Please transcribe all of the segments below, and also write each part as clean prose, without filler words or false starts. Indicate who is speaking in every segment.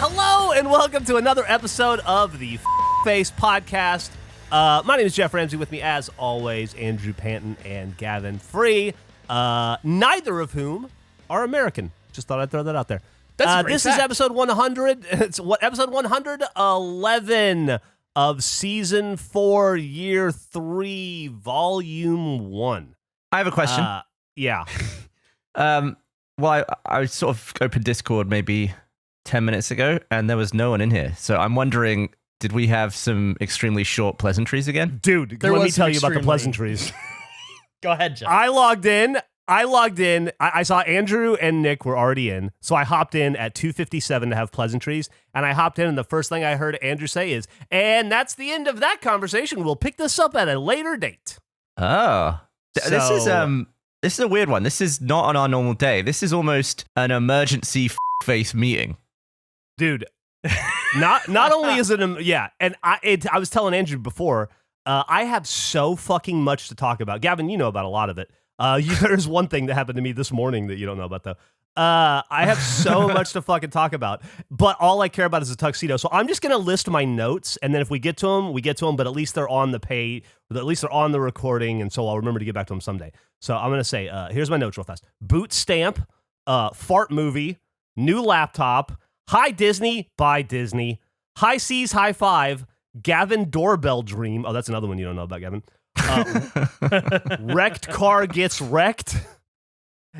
Speaker 1: Hello and welcome to another episode of the KFace podcast. My name is Jeff Ramsey. With me, as always, Andrew Panton and Gavin Free. Neither of whom are American. Just thought I'd throw that out there. This is episode 100. It's episode 111 of season 4, year 3, volume 1.
Speaker 2: I have a question.
Speaker 1: Yeah.
Speaker 2: Well, I sort of opened Discord maybe 10 minutes ago, and there was no one in here. So I'm wondering, did we have some extremely short pleasantries again?
Speaker 1: Dude, let me tell you about the pleasantries.
Speaker 3: Go ahead, Jeff.
Speaker 1: I logged in. I saw Andrew and Nick were already in, so I hopped in at 2:57 to have pleasantries, and I hopped in, and the first thing I heard Andrew say is, and that's the end of that conversation. We'll pick this up at a later date.
Speaker 2: Oh. This is a weird one. This is not on our normal day. This is almost an emergency face meeting.
Speaker 1: Dude, not only is it, and I was telling Andrew before, I have so fucking much to talk about. Gavin, you know about a lot of it. There's one thing that happened to me this morning that you don't know about, though. I have so much to fucking talk about, but all I care about is a tuxedo. So I'm just going to list my notes, and then if we get to them, we get to them, but at least they're on the at least they're on the recording, and so I'll remember to get back to them someday. So I'm going to say, here's my notes real fast. Boot stamp, fart movie, new laptop, hi Disney, bye Disney, high seas, high five, Gavin doorbell dream. Oh, that's another one you don't know about, Gavin. Wrecked car gets wrecked,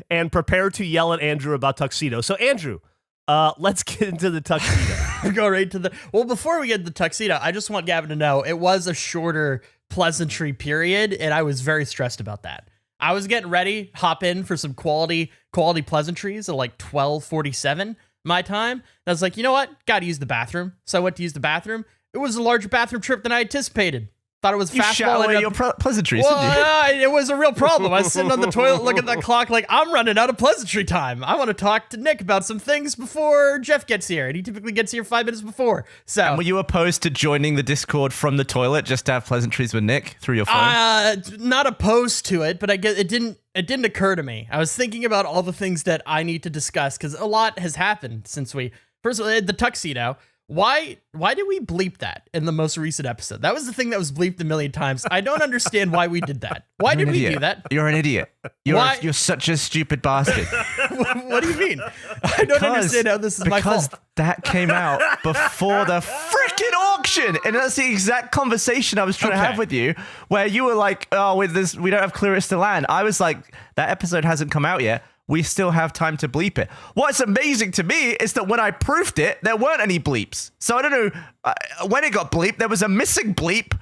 Speaker 1: and prepare to yell at Andrew about tuxedo. So Andrew, let's get into the tuxedo.
Speaker 3: Go right to well, before we get to the tuxedo, I just want Gavin to know it was a shorter pleasantry period, and I was very stressed about that. I was getting ready, hop in for some quality pleasantries at like 12:47 my time. And I was like, you know what? Gotta use the bathroom. So I went to use the bathroom. It was a larger bathroom trip than I anticipated. Thought it was fast.
Speaker 2: You shot away your pleasantries, didn't you?
Speaker 3: It was a real problem. I was sitting on the toilet looking at the clock like, I'm running out of pleasantry time. I want to talk to Nick about some things before Jeff gets here, and he typically gets here 5 minutes before. So,
Speaker 2: and were you opposed to joining the Discord from the toilet just to have pleasantries with Nick through your phone?
Speaker 3: Not opposed to it, but I guess it didn't occur to me. I was thinking about all the things that I need to discuss, because a lot has happened since first of all, the tuxedo. Why did we bleep that in the most recent episode? That was the thing that was bleeped a million times. I don't understand why we did that. Why did we do that?
Speaker 2: You're an idiot. You're such a stupid bastard.
Speaker 3: What do you mean? I don't understand how this is my fault.
Speaker 2: Because that came out before the freaking auction. And that's the exact conversation I was trying to have with you, where you were like, oh, with this, we don't have clearance to land. I was like, that episode hasn't come out yet. We still have time to bleep it. What's amazing to me is that when I proofed it, there weren't any bleeps. So I don't know, when it got bleeped, there was a missing bleep,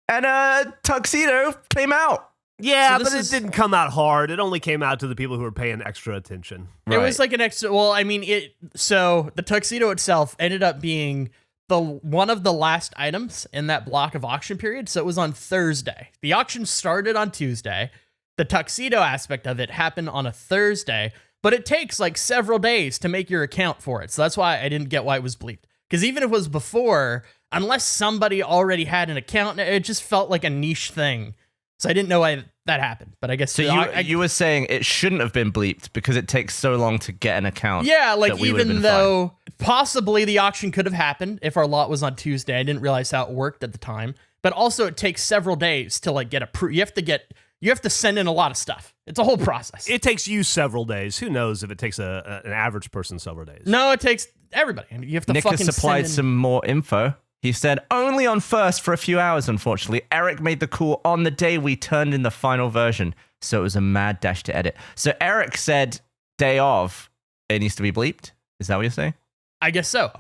Speaker 2: and a tuxedo came out.
Speaker 1: Yeah, so but it didn't come out hard. It only came out to the people who were paying extra attention.
Speaker 3: Right. It was like an extra, well, I mean, so the tuxedo itself ended up being one of the last items in that block of auction period. So it was on Thursday. The auction started on Tuesday. The tuxedo aspect of it happened on a Thursday, but it takes like several days to make your account for it. So that's why I didn't get why it was bleeped. Because even if it was before, unless somebody already had an account, it just felt like a niche thing. So I didn't know why that happened. But I guess
Speaker 2: so. You were saying it shouldn't have been bleeped because it takes so long to get an account.
Speaker 3: Yeah, like even though possibly the auction could have happened if our lot was on Tuesday. I didn't realize how it worked at the time. But also it takes several days to like get approved. You have to send in a lot of stuff. It's a whole process.
Speaker 1: It takes you several days. Who knows if it takes an average person several days?
Speaker 3: No, it takes everybody. I mean, you have to
Speaker 2: Nick
Speaker 3: fucking
Speaker 2: has supplied some more info. He said, only on first for a few hours, unfortunately. Eric made the call on the day we turned in the final version, so it was a mad dash to edit. So Eric said, day of, it needs to be bleeped? Is that what you're saying?
Speaker 3: I guess so,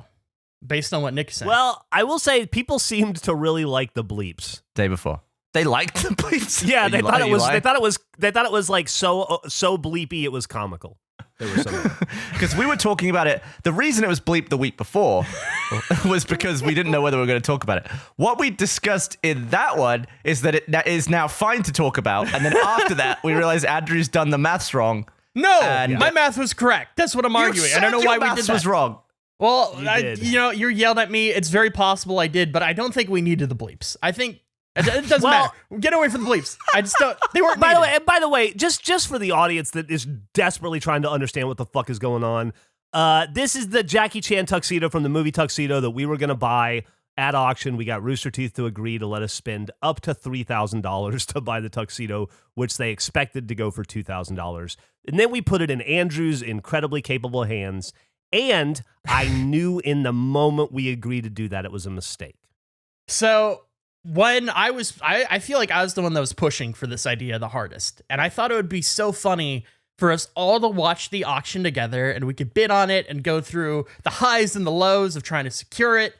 Speaker 3: based on what Nick said.
Speaker 1: Well, I will say people seemed to really like the bleeps.
Speaker 2: Day before. They liked the bleeps.
Speaker 1: Yeah, they thought it was like so bleepy it was comical. They were so
Speaker 2: because we were talking about it. The reason it was bleeped the week before was because we didn't know whether we were going to talk about it. What we discussed in that one is that it is now fine to talk about, and then after that we realized Andrew's done the maths wrong.
Speaker 3: No, my math was correct. That's what I'm arguing. I don't know why we did that.
Speaker 2: Was wrong.
Speaker 3: Well, you yelled at me. It's very possible I did, but I don't think we needed the bleeps. I think it doesn't matter. Get away from the bleeps. I just don't. They weren't.
Speaker 1: By the way, just for the audience that is desperately trying to understand what the fuck is going on, This is the Jackie Chan tuxedo from the movie Tuxedo that we were going to buy at auction. We got Rooster Teeth to agree to let us spend up to $3,000 to buy the tuxedo, which they expected to go for $2,000. And then we put it in Andrew's incredibly capable hands. And I knew in the moment we agreed to do that, it was a mistake.
Speaker 3: So when I feel like I was the one that was pushing for this idea the hardest. And I thought it would be so funny for us all to watch the auction together and we could bid on it and go through the highs and the lows of trying to secure it.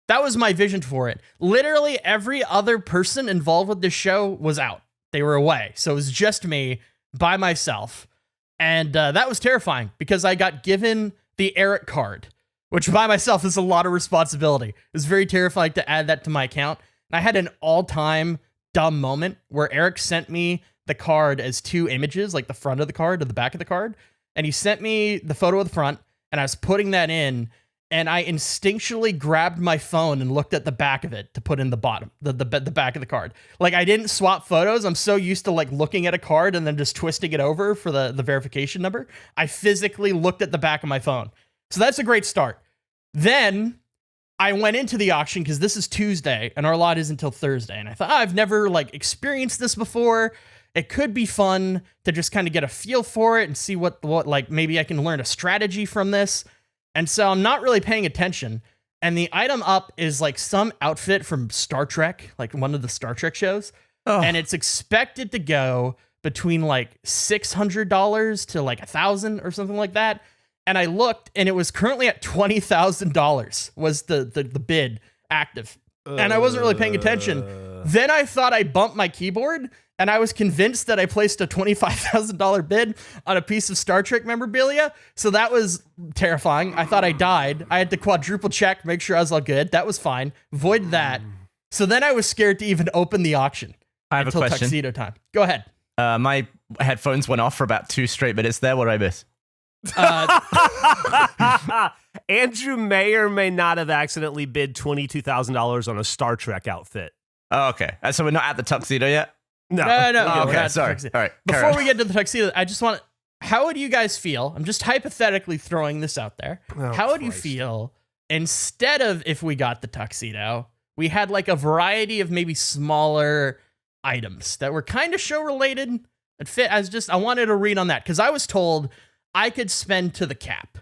Speaker 3: That was my vision for it. Literally every other person involved with this show was out. They were away. So it was just me by myself. And that was terrifying because I got given the Eric card, which by myself is a lot of responsibility. It was very terrifying to add that to my account. And I had an all-time dumb moment where Eric sent me the card as two images, like the front of the card and the back of the card. And he sent me the photo of the front, and I was putting that in, and I instinctually grabbed my phone and looked at the back of it to put in the bottom, the back of the card. Like, I didn't swap photos. I'm so used to like looking at a card and then just twisting it over for the verification number. I physically looked at the back of my phone. So that's a great start. Then I went into the auction because this is Tuesday and our lot is until Thursday. And I thought, I've never like experienced this before. It could be fun to just kind of get a feel for it and see what like maybe I can learn a strategy from this. And so I'm not really paying attention. And the item up is like some outfit from Star Trek, like one of the Star Trek shows. Oh. And it's expected to go between like $600 to like $1,000 or something like that. And I looked and it was currently at $20,000 was the bid active. And I wasn't really paying attention. Then I thought I bumped my keyboard and I was convinced that I placed a $25,000 bid on a piece of Star Trek memorabilia. So that was terrifying. I thought I died. I had to quadruple check, make sure I was all good. That was fine. Void that. So then I was scared to even open the auction.
Speaker 2: I have
Speaker 3: until
Speaker 2: a question.
Speaker 3: Tuxedo time. Go ahead.
Speaker 2: My headphones went off for about 2 straight minutes there. What did I miss?
Speaker 1: Andrew may or may not have accidentally bid $22,000 on a Star Trek outfit.
Speaker 2: Oh, okay. So we're not at the tuxedo yet?
Speaker 3: No.
Speaker 2: Oh, okay, sorry. All right.
Speaker 3: Before we get to the tuxedo, I just want how would you guys feel? I'm just hypothetically throwing this out there. How would you feel instead of if we got the tuxedo, we had like a variety of maybe smaller items that were kind of show related and fit as just, I wanted to read on that because I was told I could spend to the cap.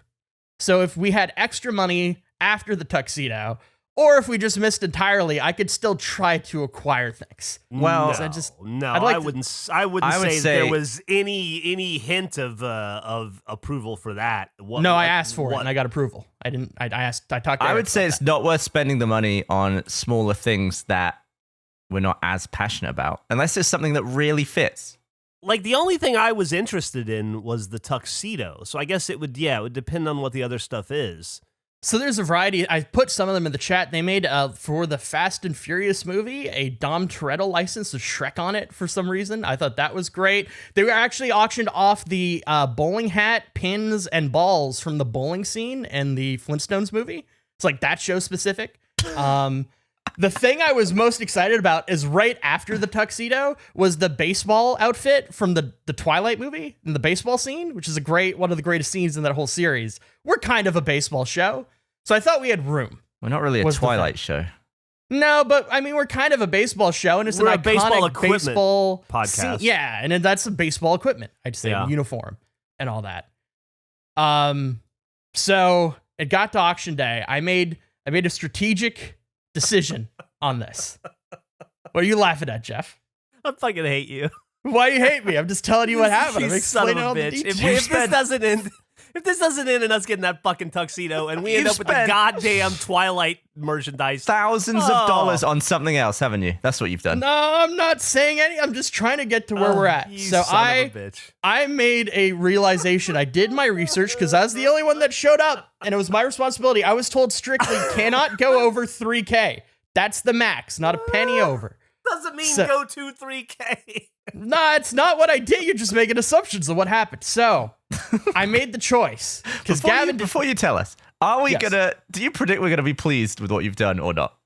Speaker 3: So if we had extra money after the tuxedo, or if we just missed entirely, I could still try to acquire things.
Speaker 2: Well,
Speaker 1: I wouldn't say there was any hint of approval for that.
Speaker 3: I asked for it and I got approval. I talked to Eric.
Speaker 2: I would say it's not worth spending the money on smaller things that we're not as passionate about, unless it's something that really fits.
Speaker 1: Like, the only thing I was interested in was the tuxedo. So I guess it would depend on what the other stuff is.
Speaker 3: So there's a variety. I put some of them in the chat. They made, for the Fast and Furious movie, a Dom Toretto license with Shrek on it for some reason. I thought that was great. They were actually auctioned off the bowling hat, pins, and balls from the bowling scene in the Flintstones movie. It's like that show specific. The thing I was most excited about is right after the tuxedo was the baseball outfit from the Twilight movie in the baseball scene, which is one of the greatest scenes in that whole series. We're kind of a baseball show, so I thought we had room.
Speaker 2: We're not really a Twilight show.
Speaker 3: No, but I mean, we're kind of a baseball show, and it's an iconic
Speaker 1: baseball equipment
Speaker 3: baseball
Speaker 1: podcast.
Speaker 3: Scene. Yeah, and that's a baseball equipment. I'd say uniform and all that. So it got to auction day. I made a strategic decision on this. What are you laughing at, Jeff?
Speaker 1: I fucking hate you.
Speaker 3: Why do you hate me? I'm just telling you what happened. I'm
Speaker 1: You son of
Speaker 3: explaining
Speaker 1: a
Speaker 3: all the
Speaker 1: bitch.
Speaker 3: details.
Speaker 1: If this doesn't end in us getting that fucking tuxedo and we end up with the goddamn Twilight merchandise.
Speaker 2: Thousands of dollars on something else, haven't you? That's what you've done.
Speaker 3: No, I'm not saying any. I'm just trying to get to where we're at. So I made a realization. I did my research because I was the only one that showed up, and it was my responsibility. I was told strictly cannot go over 3K. That's the max, not a penny over.
Speaker 1: Doesn't mean go to 3K.
Speaker 3: No, it's not what I did. You're just making assumptions of what happened. So I made the choice. Because Gavin,
Speaker 2: before you tell us, do you predict we're gonna be pleased with what you've done or not?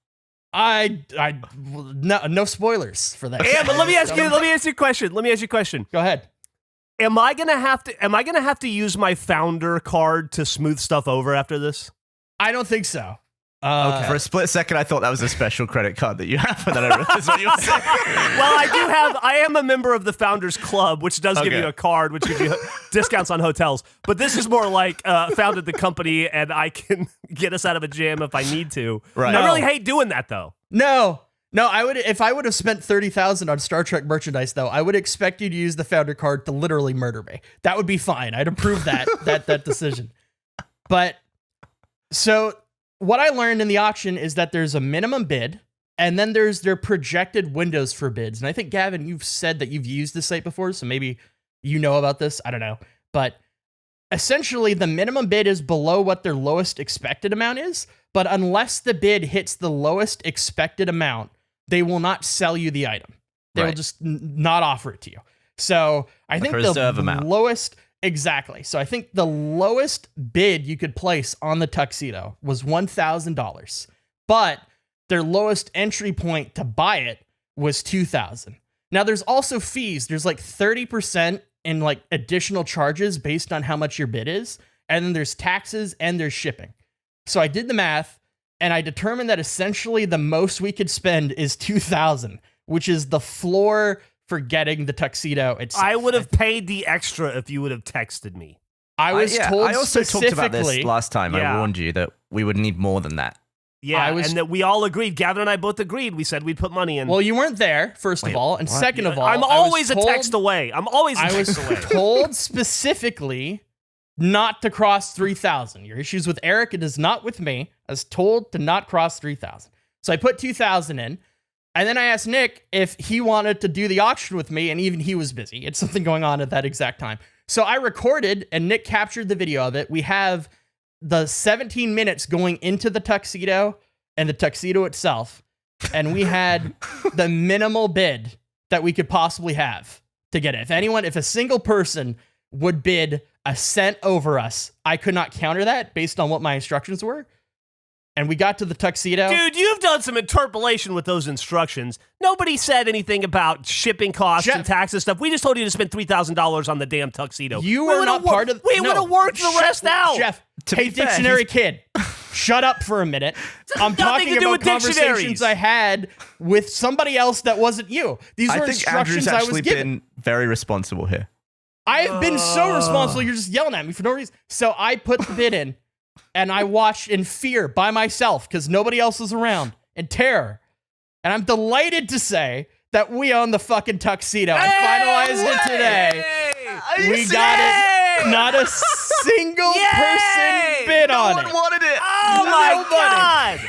Speaker 3: No spoilers for that.
Speaker 1: Yeah, but let me ask you a question. Go ahead. Am I gonna have to use my founder card to smooth stuff over after this?
Speaker 3: I don't think so.
Speaker 2: For a split second, I thought that was a special credit card that you have, and then I realized what you were saying.
Speaker 1: Well, I am a member of the Founders Club, which does give you a card, which gives you discounts on hotels. But this is more like founded the company, and I can get us out of a jam if I need to.
Speaker 2: Right.
Speaker 1: I really hate doing that, though.
Speaker 3: No, I would. If I would have spent $30,000 on Star Trek merchandise, though, I would expect you to use the founder card to literally murder me. That would be fine. I'd approve that decision. But so what I learned in the auction is that there's a minimum bid, and then there's their projected windows for bids. And I think, Gavin, you've said that you've used this site before, so maybe you know about this. I don't know. But essentially, the minimum bid is below what their lowest expected amount is. But unless the bid hits the lowest expected amount, they will not sell you the item. They will just not offer it to you. So I think the lowest... Exactly. So I think the lowest bid you could place on the Tuxedo was $1,000, but their lowest entry point to buy it was $2,000. Now there's also fees. There's like 30% in like additional charges based on how much your bid is. And then there's taxes and there's shipping. So I did the math and I determined that essentially the most we could spend is $2,000, which is the floor for getting the Tuxedo itself.
Speaker 1: I would have paid the extra if you would have texted me.
Speaker 3: I told
Speaker 2: I also talked about this last time.
Speaker 1: Yeah.
Speaker 2: I warned you that we would need more than that.
Speaker 1: Yeah, and that we all agreed. Gavin and I both agreed. We said we'd put money in.
Speaker 3: Well, you weren't there, first of all. And second of all,
Speaker 1: I'm always a text away. I was
Speaker 3: told specifically not to cross 3,000. Your issues with Eric, it is not with me. I was told to not cross 3,000. So I put 2,000 in. And then I asked Nick if he wanted to do the auction with me, and even he was busy. It's something going on at that exact time. So I recorded, and Nick captured the video of it. We have the 17 minutes going into the Tuxedo and the Tuxedo itself, and we had the minimal bid that we could possibly have to get it. If a single person would bid a cent over us, I could not counter that based on what my instructions were. And we got to the Tuxedo.
Speaker 1: Dude, you've done some interpolation with those instructions. Nobody said anything about shipping costs and taxes stuff. We just told you to spend $3,000 on the damn Tuxedo.
Speaker 3: You were not part of...
Speaker 1: We would have worked the rest out.
Speaker 3: Jeff, hey, dictionary kid, shut up for a minute. I'm talking about conversations I had with somebody else that wasn't you. These were instructions I was given.
Speaker 2: Andrew's actually been very responsible here.
Speaker 3: I have been so responsible. You're just yelling at me for no reason. So I put the bid in. And I watched in fear by myself because nobody else was around, in terror. And I'm delighted to say that we own the fucking Tuxedo. I finalized it today. We got it. Not a single person bid on it.
Speaker 2: No one wanted it.
Speaker 1: Oh my God.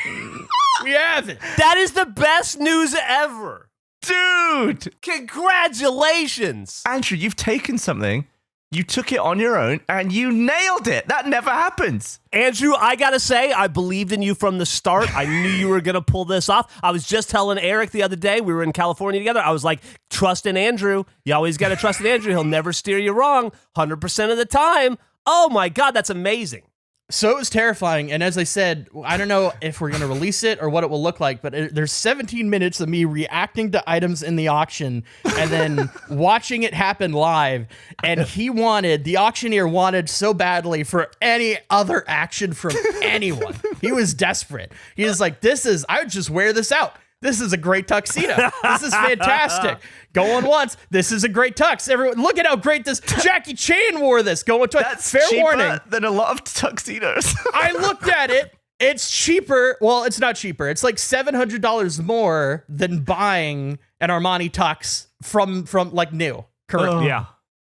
Speaker 3: We have it.
Speaker 1: That is the best news ever.
Speaker 2: Dude.
Speaker 1: Congratulations.
Speaker 2: Andrew, you've taken something. You took it on your own, and you nailed it. That never happens.
Speaker 1: Andrew, I gotta say, I believed in you from the start. I knew you were gonna pull this off. I was just telling Eric the other day, we were in California together, I was like, trust in Andrew. You always gotta trust in Andrew. He'll never steer you wrong 100% of the time. Oh my God, that's amazing.
Speaker 3: So it was terrifying. And as I said, I don't know if we're going to release it or what it will look like, but there's 17 minutes of me reacting to items in the auction and then watching it happen live. And the auctioneer wanted so badly for any other action from anyone. He was desperate. He was like, I would just wear this out. This is a great tuxedo. This is fantastic. Going once. This is a great tux. Everyone, look at how great this Jackie Chan wore this. Going twice.
Speaker 2: That's
Speaker 3: fair
Speaker 2: cheaper
Speaker 3: warning
Speaker 2: than a lot of tuxedos.
Speaker 3: I looked at it. It's cheaper. Well, it's not cheaper. It's like $700 more than buying an Armani tux from like new. Correct.
Speaker 1: Yeah.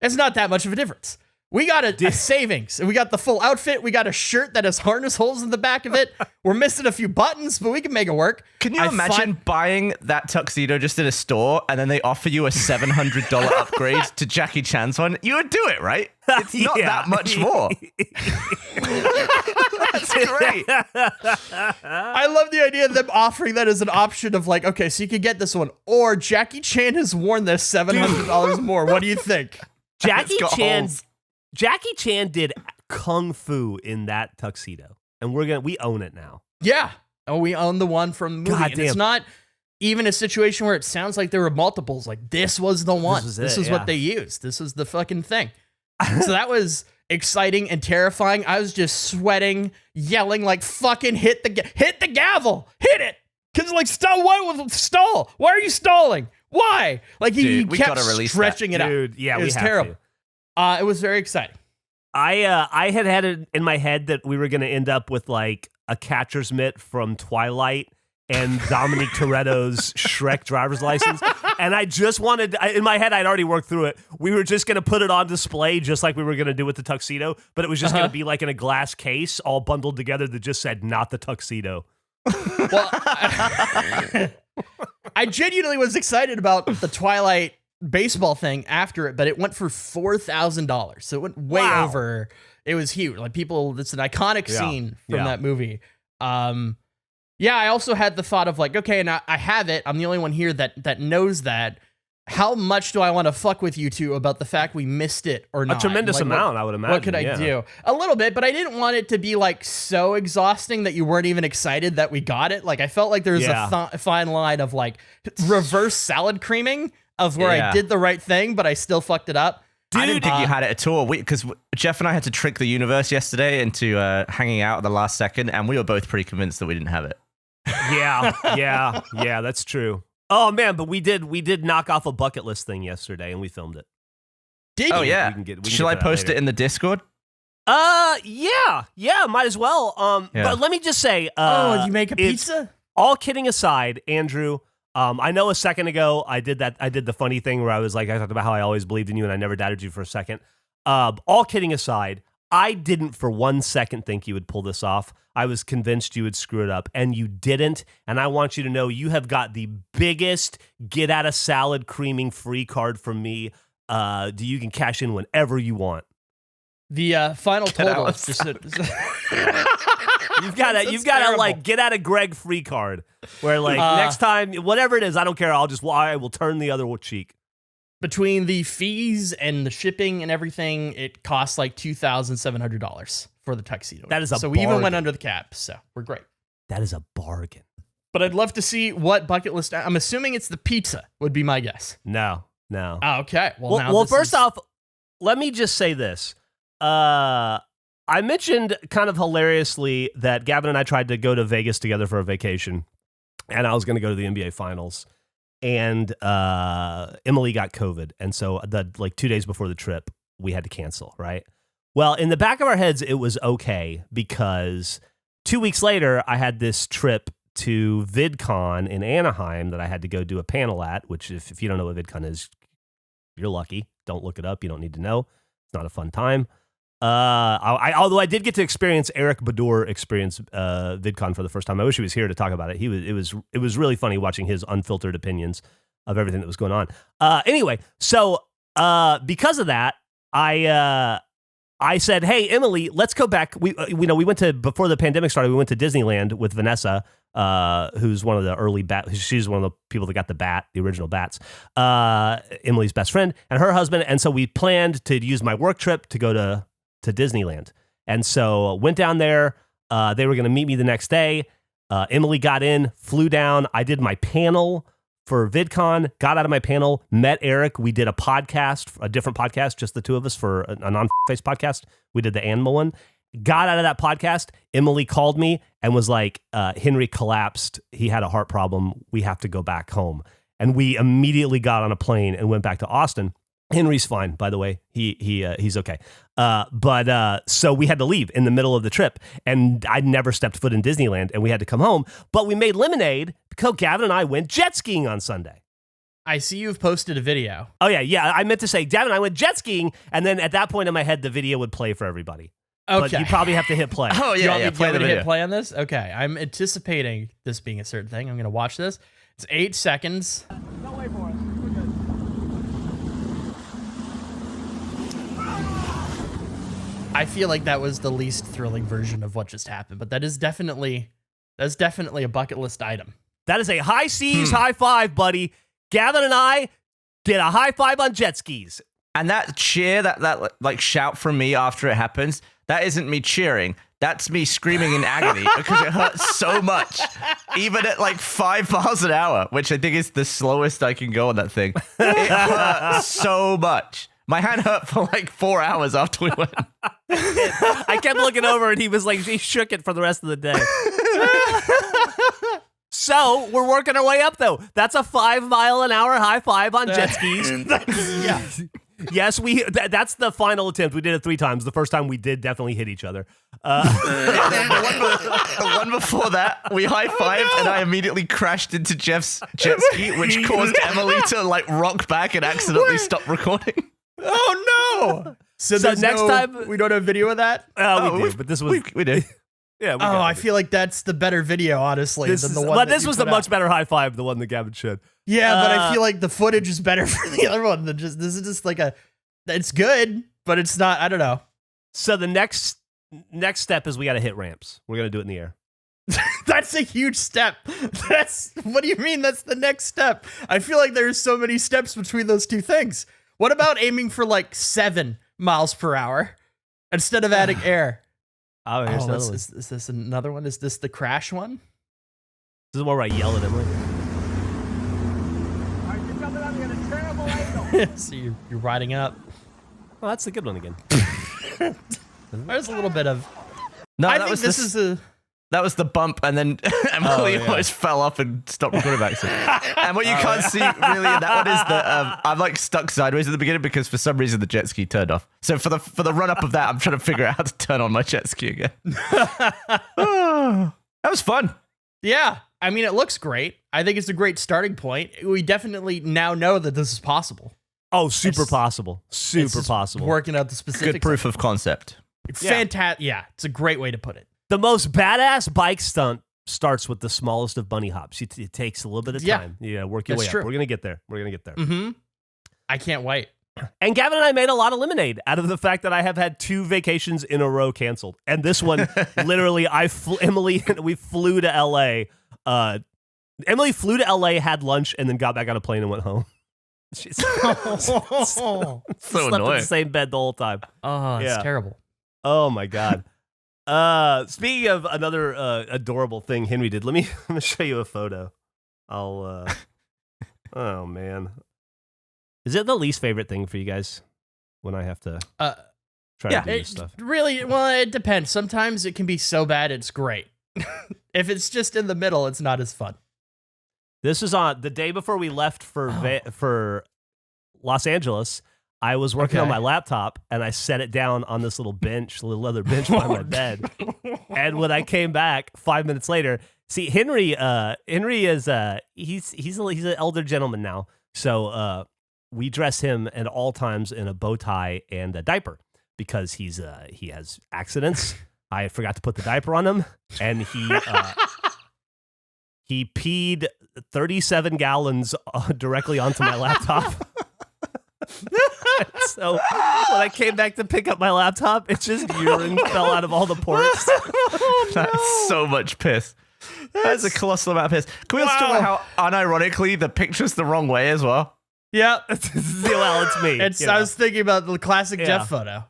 Speaker 3: It's not that much of a difference. We got a savings. We got the full outfit. We got a shirt that has harness holes in the back of it. We're missing a few buttons, but we can make it work.
Speaker 2: Can you imagine buying that tuxedo just in a store and then they offer you a $700 upgrade to Jackie Chan's one? You would do it, right? It's not that much more. That's great.
Speaker 3: I love the idea of them offering that as an option of like, okay, so you could get this one, or Jackie Chan has worn this $700 more. What do you think?
Speaker 1: Jackie Chan did kung fu in that tuxedo, and we own it now.
Speaker 3: Yeah. Oh, we own the one from the movie. And it's not even a situation where it sounds like there were multiples, like this was the one. This is what they used. This was the fucking thing. So that was exciting and terrifying. I was just sweating, yelling like fucking hit the gavel, hit it. Cause like stall. Why are you stalling? Why? Like he kept stretching it out.
Speaker 1: Dude, yeah,
Speaker 3: it was terrible. It was very exciting.
Speaker 1: I had it in my head that we were going to end up with like a catcher's mitt from Twilight and Dominic Toretto's Shrek driver's license. And I just wanted, in my head, I'd already worked through it. We were just going to put it on display just like we were going to do with the tuxedo, but it was just going to be like in a glass case all bundled together that just said, not the tuxedo.
Speaker 3: Well, I genuinely was excited about the Twilight baseball thing after it, but it went for $4,000. So it went way over. It was huge. Like people, it's an iconic scene from that movie. Yeah, I also had the thought of like, okay, and I have it. I'm the only one here that knows that. How much do I want to fuck with you two about the fact we missed it or not?
Speaker 1: A tremendous amount, I would imagine.
Speaker 3: What could I do? A little bit, but I didn't want it to be like so exhausting that you weren't even excited that we got it. Like I felt like there was a fine line of like reverse salad creaming of where I did the right thing, but I still fucked it up.
Speaker 2: Dude, I didn't think you had it at all because Jeff and I had to trick the universe yesterday into hanging out at the last second, and we were both pretty convinced that we didn't have it.
Speaker 1: Yeah, that's true. Oh man, but we did knock off a bucket list thing yesterday, and we filmed it.
Speaker 3: Did you?
Speaker 2: Oh yeah. Shall I post it in the Discord?
Speaker 1: Yeah, might as well. But let me just say,
Speaker 3: did you make a pizza?
Speaker 1: All kidding aside, Andrew. I know a second ago I did the funny thing where I was like, I talked about how I always believed in you and I never doubted you for a second. All kidding aside, I didn't for 1 second think you would pull this off. I was convinced you would screw it up, and you didn't. And I want you to know you have got the biggest get out of salad creaming free card from me. You can cash in whenever you want.
Speaker 3: The final total is just
Speaker 1: you've got to like get out of Greg free card where like next time, whatever it is, I don't care. I will turn the other cheek.
Speaker 3: Between the fees and the shipping and everything, it costs like $2,700 for the tuxedo.
Speaker 1: That is a
Speaker 3: so
Speaker 1: bargain.
Speaker 3: We even went under the cap, so we're great.
Speaker 1: That is a bargain.
Speaker 3: But I'd love to see what bucket list. I'm assuming it's the pizza would be my guess.
Speaker 1: No.
Speaker 3: Oh, okay.
Speaker 1: Well, first off, let me just say this. I mentioned kind of hilariously that Gavin and I tried to go to Vegas together for a vacation, and I was going to go to the NBA Finals. And Emily got COVID, and so 2 days before the trip, we had to cancel, right? Well, in the back of our heads, it was okay because 2 weeks later, I had this trip to VidCon in Anaheim that I had to go do a panel at, which if you don't know what VidCon is, you're lucky. Don't look it up. You don't need to know. It's not a fun time. Although I did get to experience Eric Badur experience VidCon for the first time. I wish he was here to talk about it. It was really funny watching his unfiltered opinions of everything that was going on. Anyway, so because of that, I said, "Hey, Emily, let's go back." We went to, before the pandemic started, we went to Disneyland with Vanessa, who's one of the early she's one of the people that got the original bats, Emily's best friend and her husband. And so we planned to use my work trip to go to Disneyland. And so went down there. They were going to meet me the next day. Emily got in, flew down. I did my panel for VidCon, got out of my panel, met Eric. We did a podcast, a different podcast, just the two of us for a non-face podcast. We did the animal one. Got out of that podcast. Emily called me and was like, Henry collapsed. He had a heart problem. We have to go back home. And we immediately got on a plane and went back to Austin. Henry's fine, by the way. He's okay. So we had to leave in the middle of the trip, and I'd never stepped foot in Disneyland, and we had to come home. But we made lemonade because Gavin and I went jet skiing on Sunday.
Speaker 3: I see you've posted a video.
Speaker 1: Oh yeah. I meant to say Gavin and I went jet skiing, and then at that point in my head, the video would play for everybody.
Speaker 3: Okay.
Speaker 1: But you probably have to hit play.
Speaker 3: Oh yeah, you want me to hit play on this? Okay, I'm anticipating this being a certain thing. I'm going to watch this. It's 8 seconds.
Speaker 4: Don't wait for us. We're good.
Speaker 3: I feel like that was the least thrilling version of what just happened, but that's definitely a bucket list item.
Speaker 1: That is a high seas high five, buddy. Gavin and I did a high five on jet skis.
Speaker 2: And that cheer, that like shout from me after it happens, that isn't me cheering. That's me screaming in agony because it hurts so much. Even at like 5 miles an hour, which I think is the slowest I can go on that thing. It hurt so much. My hand hurt for like 4 hours after we went.
Speaker 1: I kept looking over and he was like, he shook it for the rest of the day. So we're working our way up though. That's a 5 mile an hour high five on jet skis.
Speaker 3: Yeah.
Speaker 1: Yes, that's the final attempt. We did it 3 times. The first time we did definitely hit each other.
Speaker 2: The one before that, we high-fived and I immediately crashed into Jeff's jet ski, which caused Emily to like rock back and accidentally stop recording.
Speaker 3: Oh no! So
Speaker 1: next time
Speaker 3: we don't have video of that.
Speaker 1: We do, but this was
Speaker 2: we do.
Speaker 1: Yeah.
Speaker 3: I feel like that's the better video, honestly, than the one.
Speaker 1: But this was the much better high five, the one that Gavin showed.
Speaker 3: Yeah, but I feel like the footage is better for the other one than just this is just like it's good, but it's not. I don't know.
Speaker 1: So the next step is we got to hit ramps. We're gonna do it in the air.
Speaker 3: That's a huge step. What do you mean? That's the next step. I feel like there's so many steps between those two things. What about aiming for like 7 miles per hour instead of adding air?
Speaker 1: Oh, here's another one.
Speaker 3: Is this another one? Is this the crash one?
Speaker 1: This is one where I yell at Emily.
Speaker 4: You're coming up, you got a terrible angle.
Speaker 3: So you're riding up.
Speaker 1: Oh, that's a good one again.
Speaker 3: There's a little bit of.
Speaker 2: No,
Speaker 3: I
Speaker 2: that
Speaker 3: think
Speaker 2: was
Speaker 3: this is a.
Speaker 2: That was the bump, and then Emily almost fell off and stopped recording back. And what you can't see really in that one is that I'm like stuck sideways at the beginning because for some reason the jet ski turned off. So for the run up of that, I'm trying to figure out how to turn on my jet ski again. That was fun.
Speaker 3: Yeah, I mean it looks great. I think it's a great starting point. We definitely now know that this is possible.
Speaker 1: Oh, super possible. Super possible.
Speaker 3: Working out the specifics.
Speaker 2: Good proof of concept.
Speaker 3: Fantastic. Yeah, it's a great way to put it.
Speaker 1: The most badass bike stunt starts with the smallest of bunny hops. It takes a little bit of time. Yeah, work your way up. We're going to get there.
Speaker 3: Mm-hmm. I can't wait.
Speaker 1: And Gavin and I made a lot of lemonade out of the fact that I have had 2 vacations in a row canceled. And this one, literally, Emily and we flew to LA. Emily flew to LA, had lunch, and then got back on a plane and went home. She's
Speaker 2: so
Speaker 1: slept
Speaker 2: annoying.
Speaker 1: in the same bed the whole time.
Speaker 3: Oh, it's terrible.
Speaker 1: Oh my God. Speaking of another adorable thing Henry did, let me show you a photo. Oh man. Is it the least favorite thing for you guys when I have to try to do this stuff?
Speaker 3: Really, well, it depends. Sometimes it can be so bad it's great. If it's just in the middle, it's not as fun.
Speaker 1: This is on the day before we left for Los Angeles. I was working on my laptop and I set it down on this little leather bench by my bed. And when I came back 5 minutes later, see Henry is he's an elder gentleman now. So we dress him at all times in a bow tie and a diaper because he has accidents. I forgot to put the diaper on him, and he peed 37 gallons directly onto my laptop. So when I came back to pick up my laptop, it just urine fell out of all the ports.
Speaker 2: That's so much piss. That's a colossal amount of piss. Can we also talk about how unironically the picture's the wrong way as well?
Speaker 3: Yeah.
Speaker 1: Well, it's me.
Speaker 3: I was thinking about the classic Jeff photo.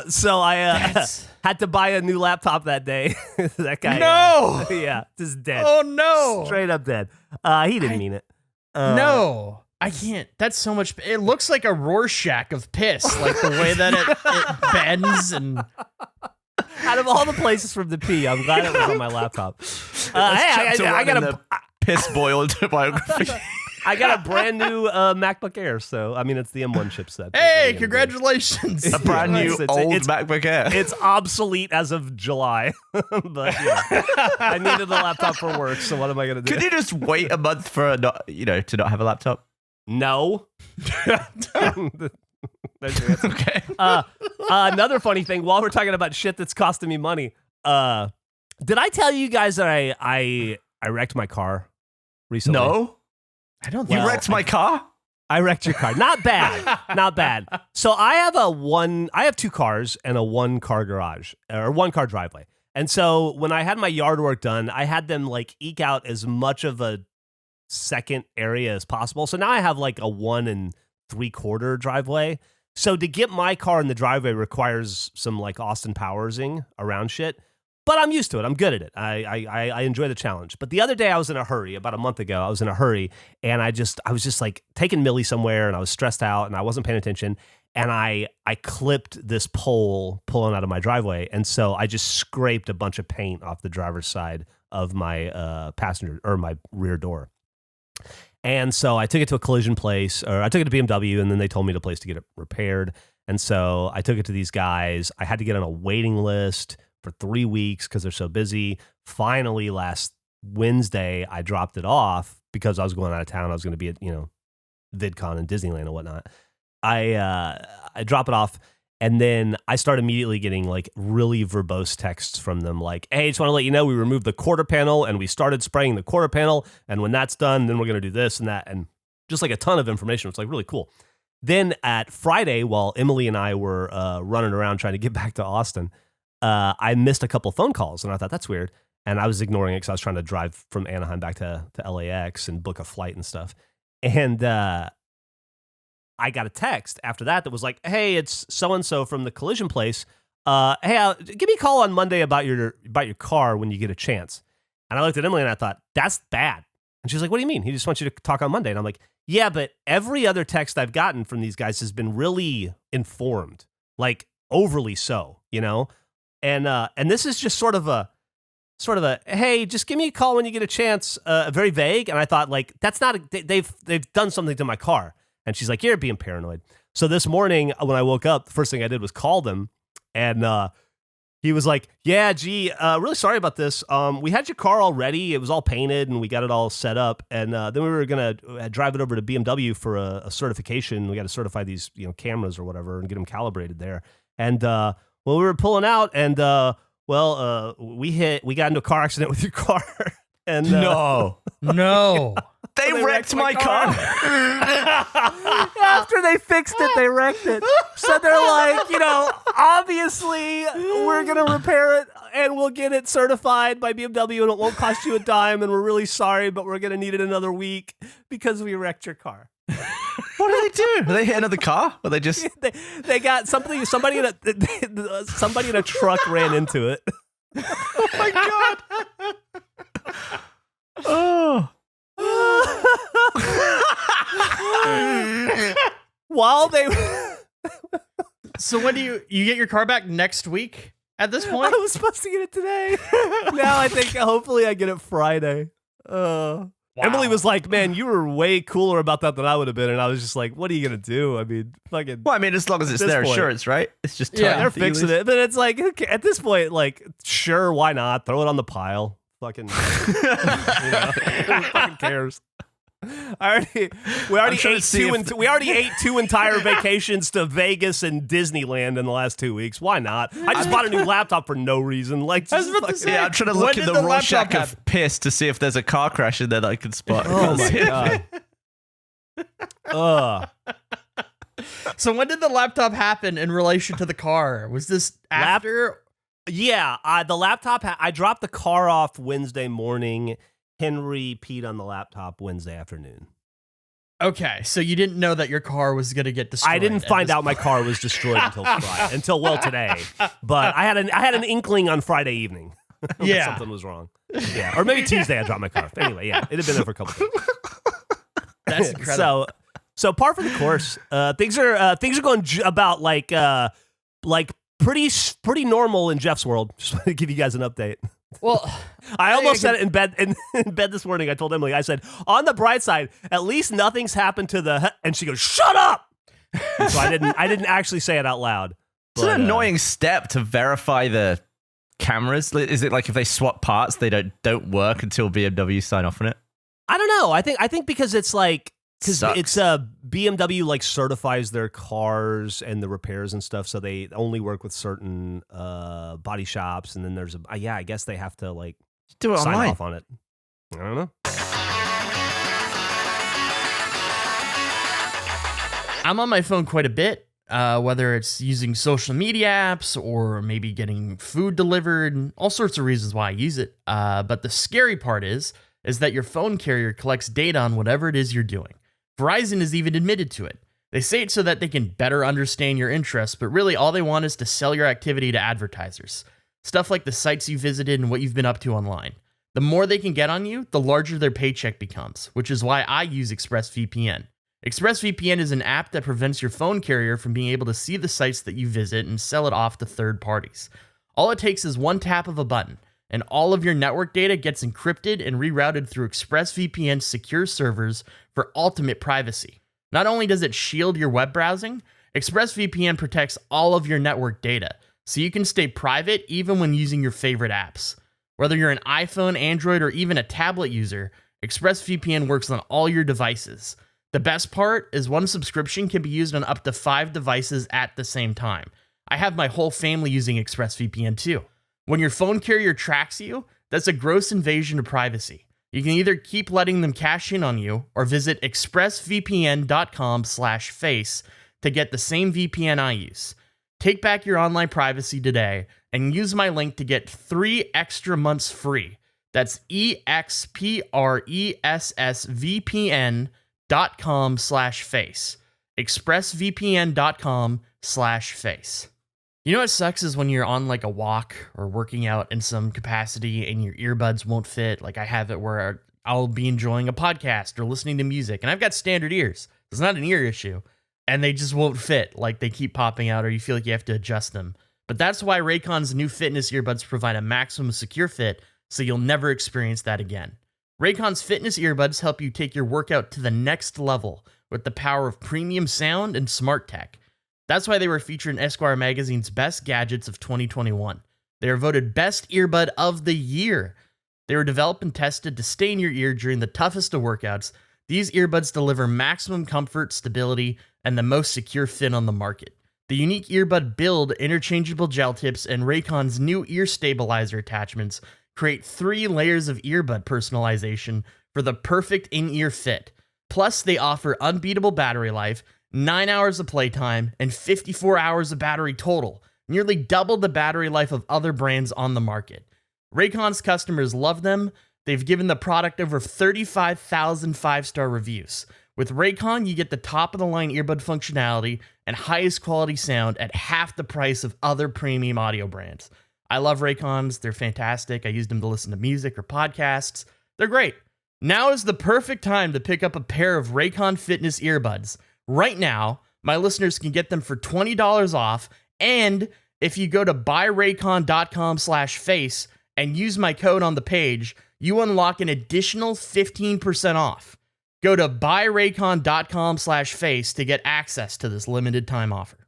Speaker 1: So I had to buy a new laptop that day. That guy.
Speaker 3: No.
Speaker 1: Yeah, just dead.
Speaker 3: Oh no.
Speaker 1: Straight up dead. He didn't mean it.
Speaker 3: No. I can't. That's so much. It looks like a Rorschach of piss, like the way that it bends and.
Speaker 1: Out of all the places for the pee, I'm glad it was on my laptop. I got a
Speaker 2: piss boil autobiography.
Speaker 1: I got a brand new MacBook Air, so I mean it's the M1 chipset.
Speaker 3: Hey, congratulations!
Speaker 2: A brand new old MacBook Air.
Speaker 1: It's obsolete as of July, but yeah, I needed a laptop for work. So what am I gonna do?
Speaker 2: Could you just wait a month for to not have a laptop?
Speaker 1: No.
Speaker 2: Okay.
Speaker 1: Another funny thing, while we're talking about shit that's costing me money, did I tell you guys that I wrecked my car recently?
Speaker 2: No.
Speaker 3: I don't.
Speaker 2: You wrecked my car?
Speaker 1: I wrecked your car. Not bad. Not bad. So I have 2 cars and a 1-car garage or 1-car driveway. And so when I had my yard work done, I had them like eke out as much of a second area as possible. So now I have like a 1 3/4 driveway. So to get my car in the driveway requires some like Austin Powersing around shit. But I'm used to it. I'm good at it. I enjoy the challenge. But the other day I was in a hurry. About a month ago, I was in a hurry, and I was just like taking Millie somewhere, and I was stressed out, and I wasn't paying attention, and I clipped this pole pulling out of my driveway, and so I just scraped a bunch of paint off the driver's side of my passenger or my rear door. And so I took it to a collision place, or I took it to BMW, and then they told me the place to get it repaired. And so I took it to these guys. I had to get on a waiting list for 3 weeks because they're so busy. Finally, last Wednesday, I dropped it off because I was going out of town. I was going to be at, VidCon and Disneyland and whatnot. I drop it off, and then I start immediately getting like really verbose texts from them like, hey, just want to let you know we removed the quarter panel and we started spraying the quarter panel, and when that's done, then we're going to do this and that, and just like a ton of information. It's like really cool. Then at Friday, while Emily and I were running around trying to get back to Austin, I missed a couple phone calls, and I thought that's weird. And I was ignoring it because I was trying to drive from Anaheim back to LAX and book a flight and stuff. And I got a text after that was like, hey, it's so-and-so from the collision place. Hey, give me a call on Monday about your car when you get a chance. And I looked at Emily and I thought, that's bad. And she's like, what do you mean? He just wants you to talk on Monday. And I'm like, yeah, but every other text I've gotten from these guys has been really informed, like overly so, And this is just sort of a, hey, just give me a call when you get a chance. Very vague. And I thought, like, that's not. They've done something to my car. And she's like, you're being paranoid. So this morning when I woke up, the first thing I did was call them, and he was like, yeah, gee, really sorry about this. We had your car all ready. It was all painted, and we got it all set up. And then we were gonna drive it over to BMW for a certification. We got to certify these, cameras or whatever, and get them calibrated there. And we were pulling out, and we got into a car accident with your car. And
Speaker 2: No. They wrecked my car.
Speaker 1: After they fixed it, they wrecked it. So they're like, obviously we're going to repair it and we'll get it certified by BMW and it won't cost you a dime, and we're really sorry, but we're going to need it another week because we wrecked your car.
Speaker 2: What did they do? Did they hit another car? Or they just...
Speaker 1: they got somebody in a truck ran into it.
Speaker 2: Oh my God. Oh.
Speaker 1: While they
Speaker 3: So when do you get your car back next week at this point?
Speaker 1: I was supposed to get it today. Now I think hopefully I get it Friday.
Speaker 3: Wow.
Speaker 1: Emily was like, man, you were way cooler about that than I would have been. And I was just like, what are you going to do? I mean, fucking.
Speaker 2: Well, I mean, as long as it's their insurance, right? It's just
Speaker 1: they're fixing it. But it's like, at this point, like, sure, why not? Throw it on the pile. Fucking, who fucking cares? We already ate two entire vacations to Vegas and Disneyland in the last 2 weeks. Why not? I just bought a new laptop for no reason. Like,
Speaker 3: I was about to say,
Speaker 2: I'm trying to look in the Rorschach of piss to see if there's a car crash in there that I can spot.
Speaker 1: Oh my God.
Speaker 3: So when did the laptop happen in relation to the car? Was this after?
Speaker 1: Yeah, the laptop. I dropped the car off Wednesday morning. Henry peed on the laptop Wednesday afternoon.
Speaker 3: Okay, so you didn't know that your car was going to get destroyed.
Speaker 1: I didn't find out my car was destroyed until Friday, today. But I had an inkling on Friday evening.
Speaker 3: Yeah,
Speaker 1: something was wrong. Yeah, or maybe Tuesday I dropped my car. Anyway, yeah, it had been there for a couple days.
Speaker 3: That's incredible.
Speaker 1: So par for the course. Things are going about like pretty normal in Jeff's world. Just want to give you guys an update.
Speaker 3: Well,
Speaker 1: I almost said it in bed this morning. I told Emily, I said, on the bright side, at least nothing's happened to the, and she goes, shut up. And so I didn't actually say it out loud.
Speaker 2: It's an annoying step to verify the cameras. Is it like if they swap parts, they don't work until BMW sign off on it?
Speaker 1: I don't know. I think because it's like, because it's BMW like certifies their cars and the repairs and stuff, so they only work with certain body shops, and then there's I guess they have to like
Speaker 2: do it
Speaker 1: sign
Speaker 2: online.
Speaker 1: off on it. I don't know.
Speaker 3: I'm on my phone quite a bit, whether it's using social media apps or maybe getting food delivered, all sorts of reasons why I use it. But the scary part is that your phone carrier collects data on whatever it is you're doing. Verizon has even admitted to it. They say it so that they can better understand your interests, but really all they want is to sell your activity to advertisers. Stuff like the sites you visited and what you've been up to online. The more they can get on you, the larger their paycheck becomes, which is why I use ExpressVPN. ExpressVPN is an app that prevents your phone carrier from being able to see the sites that you visit and sell it off to third parties. All it takes is one tap of a button, and all of your network data gets encrypted and rerouted through ExpressVPN's secure servers for ultimate privacy. Not only does it shield your web browsing, ExpressVPN protects all of your network data, so you can stay private even when using your favorite apps. Whether you're an iPhone, Android, or even a tablet user, ExpressVPN works on all your devices. The best part is one subscription can be used on up to 5 devices at the same time. I have my whole family using ExpressVPN too. When your phone carrier tracks you, that's a gross invasion of privacy. You can either keep letting them cash in on you or visit expressvpn.com/face to get the same VPN I use. Take back your online privacy today and use my link to get 3 extra months free. That's expressvpn.com/face. expressvpn.com/face. You know what sucks is when you're on like a walk or working out in some capacity and your earbuds won't fit. Like I have it where I'll be enjoying a podcast or listening to music and I've got standard ears. It's not an ear issue and they just won't fit. Like they keep popping out or you feel like you have to adjust them. But that's why Raycon's new fitness earbuds provide a maximum secure fit so you'll never experience that again. Raycon's fitness earbuds help you take your workout to the next level with the power of premium sound and smart tech. That's why they were featured in Esquire magazine's Best Gadgets of 2021. They are voted Best Earbud of the Year. They were developed and tested to stay in your ear during the toughest of workouts. These earbuds deliver maximum comfort, stability, and the most secure fit on the market. The unique earbud build, interchangeable gel tips, and Raycon's new ear stabilizer attachments create 3 layers of earbud personalization for the perfect in-ear fit. Plus, they offer unbeatable battery life, 9 hours of playtime, and 54 hours of battery total, nearly double the battery life of other brands on the market. Raycon's customers love them. They've given the product over 35,000 5-star reviews. With Raycon, you get the top-of-the-line earbud functionality and highest quality sound at half the price of other premium audio brands. I love Raycons. They're fantastic. I use them to listen to music or podcasts. They're great. Now is the perfect time to pick up a pair of Raycon fitness earbuds. Right now, my listeners can get them for $20 off, and if you go to buyraycon.com/face and use my code on the page, you unlock an additional 15% off. Go to buyraycon.com/face to get access to this limited time offer.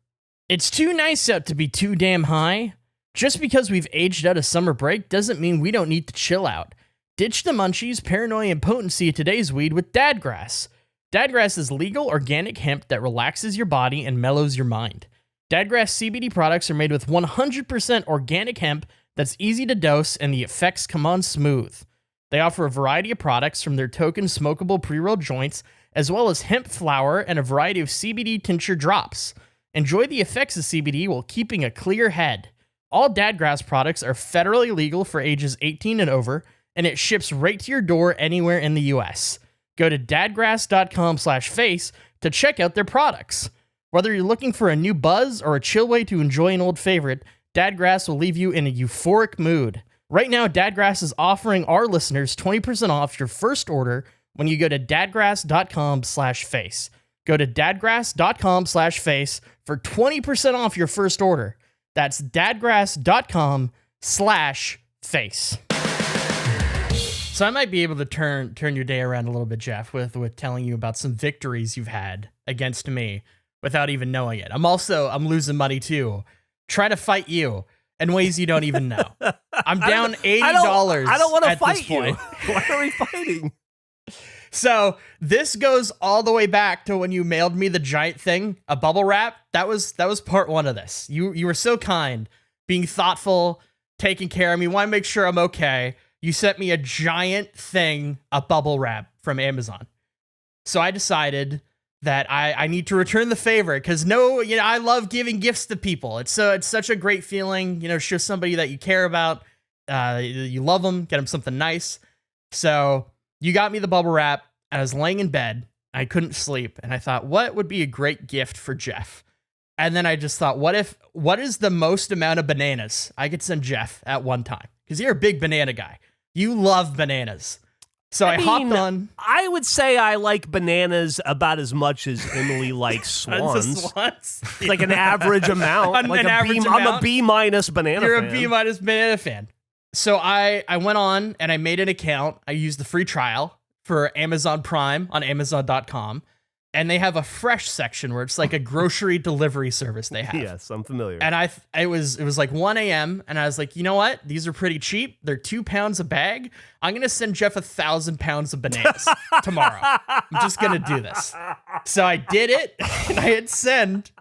Speaker 3: It's too nice out to be too damn high. Just because we've aged out of summer break doesn't mean we don't need to chill out. Ditch the munchies, paranoia, and potency of today's weed with Dadgrass. Dadgrass is legal, organic hemp that relaxes your body and mellows your mind. Dadgrass CBD products are made with 100% organic hemp that's easy to dose and the effects come on smooth. They offer a variety of products from their token smokable pre-rolled joints, as well as hemp flower and a variety of CBD tincture drops. Enjoy the effects of CBD while keeping a clear head. All Dadgrass products are federally legal for ages 18 and over, and it ships right to your door anywhere in the US. Go to dadgrass.com/face to check out their products. Whether you're looking for a new buzz or a chill way to enjoy an old favorite, Dadgrass will leave you in a euphoric mood. Right now, Dadgrass is offering our listeners 20% off your first order when you go to dadgrass.com/face. Go to dadgrass.com/face for 20% off your first order. That's dadgrass.com/face. So I might be able to turn your day around a little bit, Geoff, with telling you about some victories you've had against me without even knowing it. I'm losing money too, trying to fight you in ways you don't even know. I'm down $80.
Speaker 1: I don't want to fight
Speaker 3: this point.
Speaker 1: you. Why are we fighting?
Speaker 3: So this goes all the way back to when you mailed me the giant thing, a bubble wrap. That was part 1 of this. You were so kind, being thoughtful, taking care of me. Want to make sure I'm okay. You sent me a giant thing, a bubble wrap from Amazon. So I decided that I need to return the favor because I love giving gifts to people. It's such a great feeling, show somebody that you care about, you love them, get them something nice. So you got me the bubble wrap. I was laying in bed I couldn't sleep. And I thought, what would be a great gift for Geoff? And then I just thought, what is the most amount of bananas I could send Geoff at one time? Because you're a big banana guy. You love bananas. So I hopped on.
Speaker 1: I would say I like bananas about as much as Emily likes swans. It's like an average amount. I'm a B- banana
Speaker 3: You're
Speaker 1: fan.
Speaker 3: a B- banana fan. So I went on and I made an account. I used the free trial for Amazon Prime on Amazon.com. And they have a fresh section where it's like a grocery delivery service they have.
Speaker 1: Yes, I'm familiar.
Speaker 3: And it was like 1 a.m. and I was like, you know what? These are pretty cheap. They're £2 a bag. I'm gonna send Geoff 1,000 pounds of bananas tomorrow. I'm just gonna do this. So I did it and I hit send.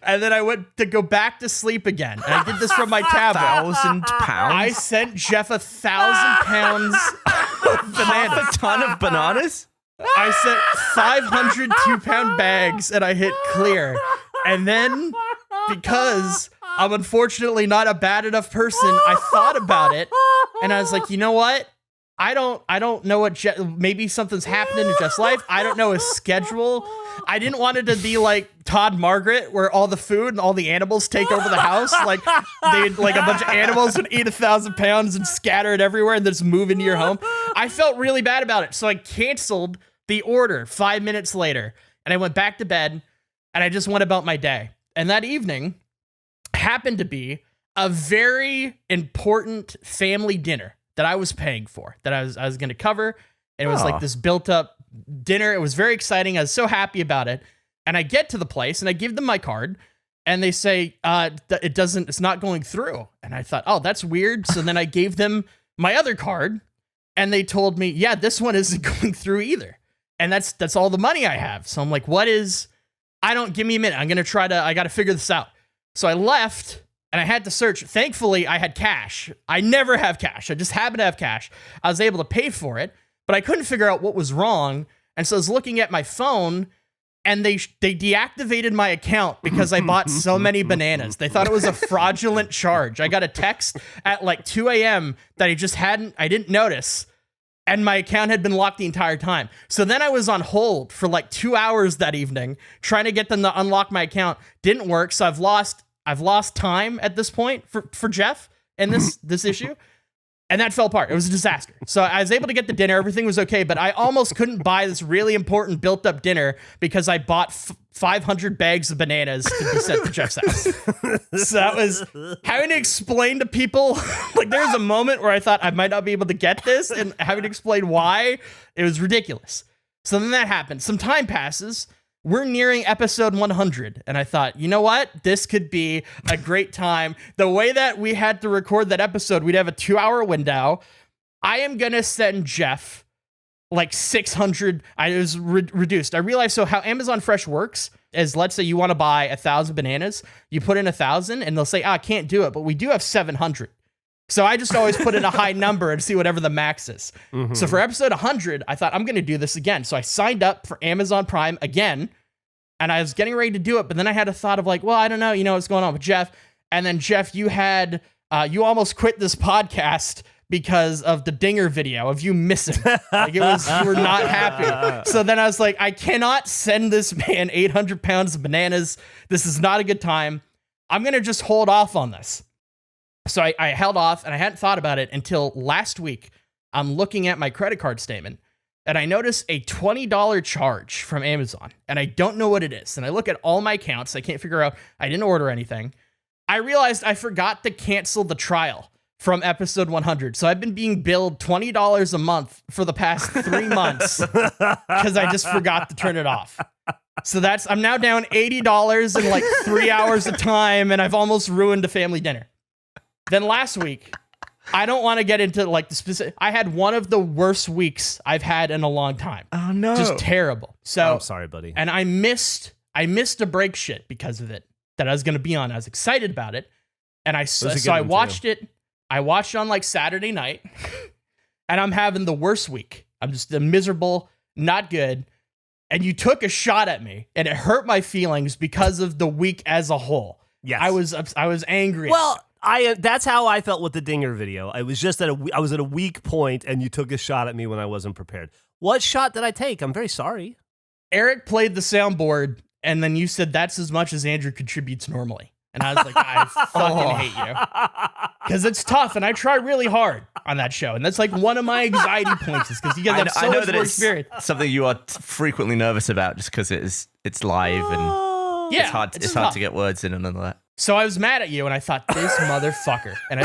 Speaker 3: And then I went to go back to sleep again. And I did this from my tablet.
Speaker 2: 1,000 pounds?
Speaker 3: I sent Geoff 1,000 pounds of bananas.
Speaker 2: Half a ton of bananas?
Speaker 3: I sent 500 2-pound bags and I hit clear. And then, because I'm unfortunately not a bad enough person, I thought about it and I was like, you know what? I don't know what maybe something's happening in Geoff's life. I don't know his schedule. I didn't want it to be like Todd Margaret, where all the food and all the animals take over the house. Like a bunch of animals would eat 1,000 pounds and scatter it everywhere and then just move into your home. I felt really bad about it. So I canceled the order 5 minutes later and I went back to bed and I just went about my day. And that evening happened to be a very important family dinner that I was paying for, that I was going to cover. And it was like this built up dinner. It was very exciting. I was so happy about it. And I get to the place and I give them my card and they say, it's not going through. And I thought, oh, that's weird. So then I gave them my other card and they told me, yeah, this one isn't going through either. And that's all the money I have. So I'm like, give me a minute. I got to figure this out. So I left and I had to search. Thankfully, I had cash. I never have cash. I just happen to have cash. I was able to pay for it, but I couldn't figure out what was wrong. And so I was looking at my phone and they deactivated my account because I bought so many bananas. They thought it was a fraudulent charge. I got a text at like 2 a.m. that I didn't notice. And my account had been locked the entire time. So then I was on hold for like 2 hours that evening, trying to get them to unlock my account. Didn't work. So I've lost time at this point for Geoff and this issue. And that fell apart. It was a disaster. So I was able to get the dinner. Everything was okay, but I almost couldn't buy this really important built up dinner because I bought 500 bags of bananas to be sent to Geoff's house. So that was having to explain to people. Like there was a moment where I thought I might not be able to get this and having to explain why. It was ridiculous. So then that happened. Some time passes. We're nearing episode 100. And I thought, you know what? This could be a great time. The way that we had to record that episode, we'd have a 2-hour window. I am going to send Geoff like 600. I was reduced. I realized so how Amazon Fresh works is, let's say you want to buy 1,000 bananas. You put in 1,000 and they'll say, I can't do it, but we do have 700. So I just always put in a high number and see whatever the max is. Mm-hmm. So for episode 100, I thought I'm going to do this again. So I signed up for Amazon Prime again, and I was getting ready to do it. But then I had a thought of like, well, I don't know, what's going on with Geoff. And then Geoff, you almost quit this podcast because of the dinger video of you missing. Like you were not happy. So then I was like, I cannot send this man 800 pounds of bananas. This is not a good time. I'm going to just hold off on this. So I held off and I hadn't thought about it until last week. I'm looking at my credit card statement and I notice a $20 charge from Amazon and I don't know what it is. And I look at all my accounts. I can't figure out, I didn't order anything. I realized I forgot to cancel the trial from episode 100. So I've been being billed $20 a month for the past 3 months because I just forgot to turn it off. So I'm now down $80 in like 3 hours of time and I've almost ruined a family dinner. Then last week, I don't want to get into like the specific. I had one of the worst weeks I've had in a long time.
Speaker 2: Oh no.
Speaker 3: Just terrible. So
Speaker 1: I'm sorry, buddy.
Speaker 3: And I missed a break shit because of it that I was going to be on. I was excited about it. And I watched it. I watched it on like Saturday night and I'm having the worst week. I'm just miserable, not good. And you took a shot at me and it hurt my feelings because of the week as a whole.
Speaker 1: Yes.
Speaker 3: I was angry.
Speaker 1: Well, that's how I felt with the dinger video. I was just I was at a weak point and you took a shot at me when I wasn't prepared. What shot did I take? I'm very sorry.
Speaker 3: Eric played the soundboard, and then you said that's as much as Andrew contributes normally. And I was like, I fucking hate you. Because it's tough, and I try really hard on that show. And that's like one of my anxiety points is because you guys have so much more experience.
Speaker 2: Something you are frequently nervous about just because it's live and it's hard to get words in and all that.
Speaker 3: So I was mad at you, and I thought, this motherfucker. And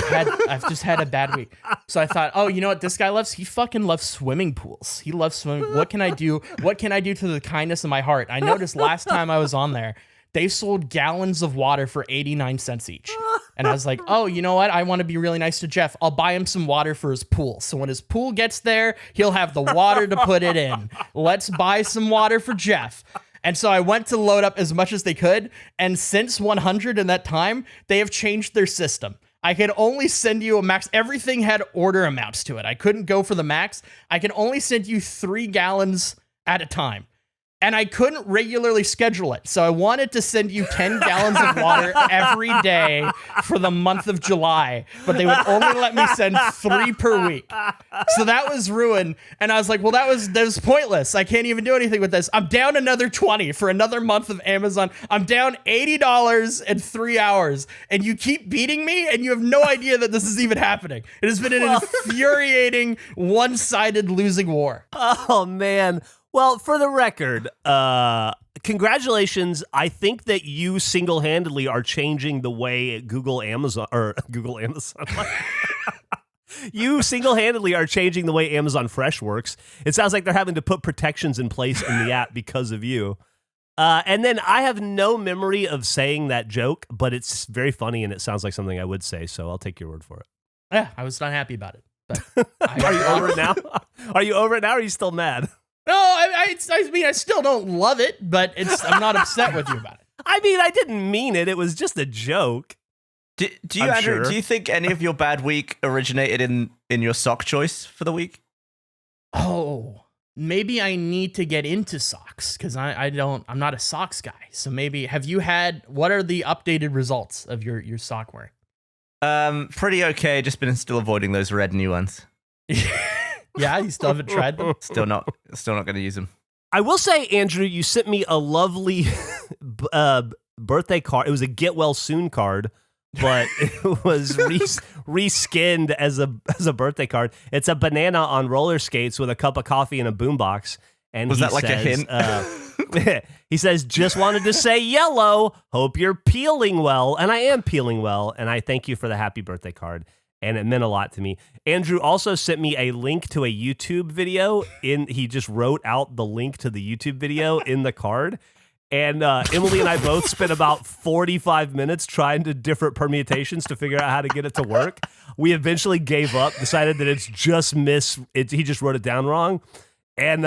Speaker 3: I've just had a bad week. So I thought, oh, you know what this guy loves? He fucking loves swimming pools. He loves swimming. What can I do? What can I do to the kindness of my heart? I noticed last time I was on there, they sold gallons of water for 89 cents each. And I was like, oh, you know what? I want to be really nice to Jeff. I'll buy him some water for his pool. So when his pool gets there, he'll have the water to put it in. Let's buy some water for Jeff. And so I went to load up as much as they could. And since 100 in that time, they have changed their system. I could only send you a max. Everything had order amounts to it. I couldn't go for the max. I can only send you 3 gallons at a time. And I couldn't regularly schedule it. So I wanted to send you 10 gallons of water every day for the month of July, but they would only let me send 3 per week. So that was ruined. And I was like, well, that was pointless. I can't even do anything with this. I'm down another 20 for another month of Amazon. I'm down $80 in 3 hours. And you keep beating me, and you have no idea that this is even happening. It has been an infuriating, one-sided losing war.
Speaker 1: Oh, man. Well, for the record, congratulations. I think that you single-handedly are changing the way Google Amazon. You single-handedly are changing the way Amazon Fresh works. It sounds like they're having to put protections in place in the app because of you. And then I have no memory of saying that joke, but it's very funny and it sounds like something I would say, so I'll take your word for it.
Speaker 3: Yeah, I was not happy about it. But
Speaker 1: Are you over it now? Are you over it now, or are you still mad?
Speaker 3: No, I mean, I still don't love it, but I'm not upset with you about it.
Speaker 1: I mean, I didn't mean it. It was just a joke.
Speaker 2: Do you, Andrew, do you think any of your bad week originated in your sock choice for the week?
Speaker 3: Oh, maybe I need to get into socks because I'm not a socks guy. So maybe, what are the updated results of your sock wearing?
Speaker 2: Pretty okay. Just been still avoiding those red new ones.
Speaker 3: Yeah, you still haven't tried them?
Speaker 2: Still not going to use them.
Speaker 1: I will say, Andrew, you sent me a lovely birthday card. It was a get well soon card, but it was reskinned as a birthday card. It's a banana on roller skates with a cup of coffee and a boombox. And
Speaker 2: was that like a hint?
Speaker 1: He says, just wanted to say yellow. Hope you're peeling well. And I am peeling well. And I thank you for the happy birthday card. And it meant a lot to me. Andrew also sent me a link to a YouTube video. He just wrote out the link to the YouTube video in the card. And Emily and I both spent about 45 minutes trying to different permutations to figure out how to get it to work. We eventually gave up, decided that it's just he just wrote it down wrong. And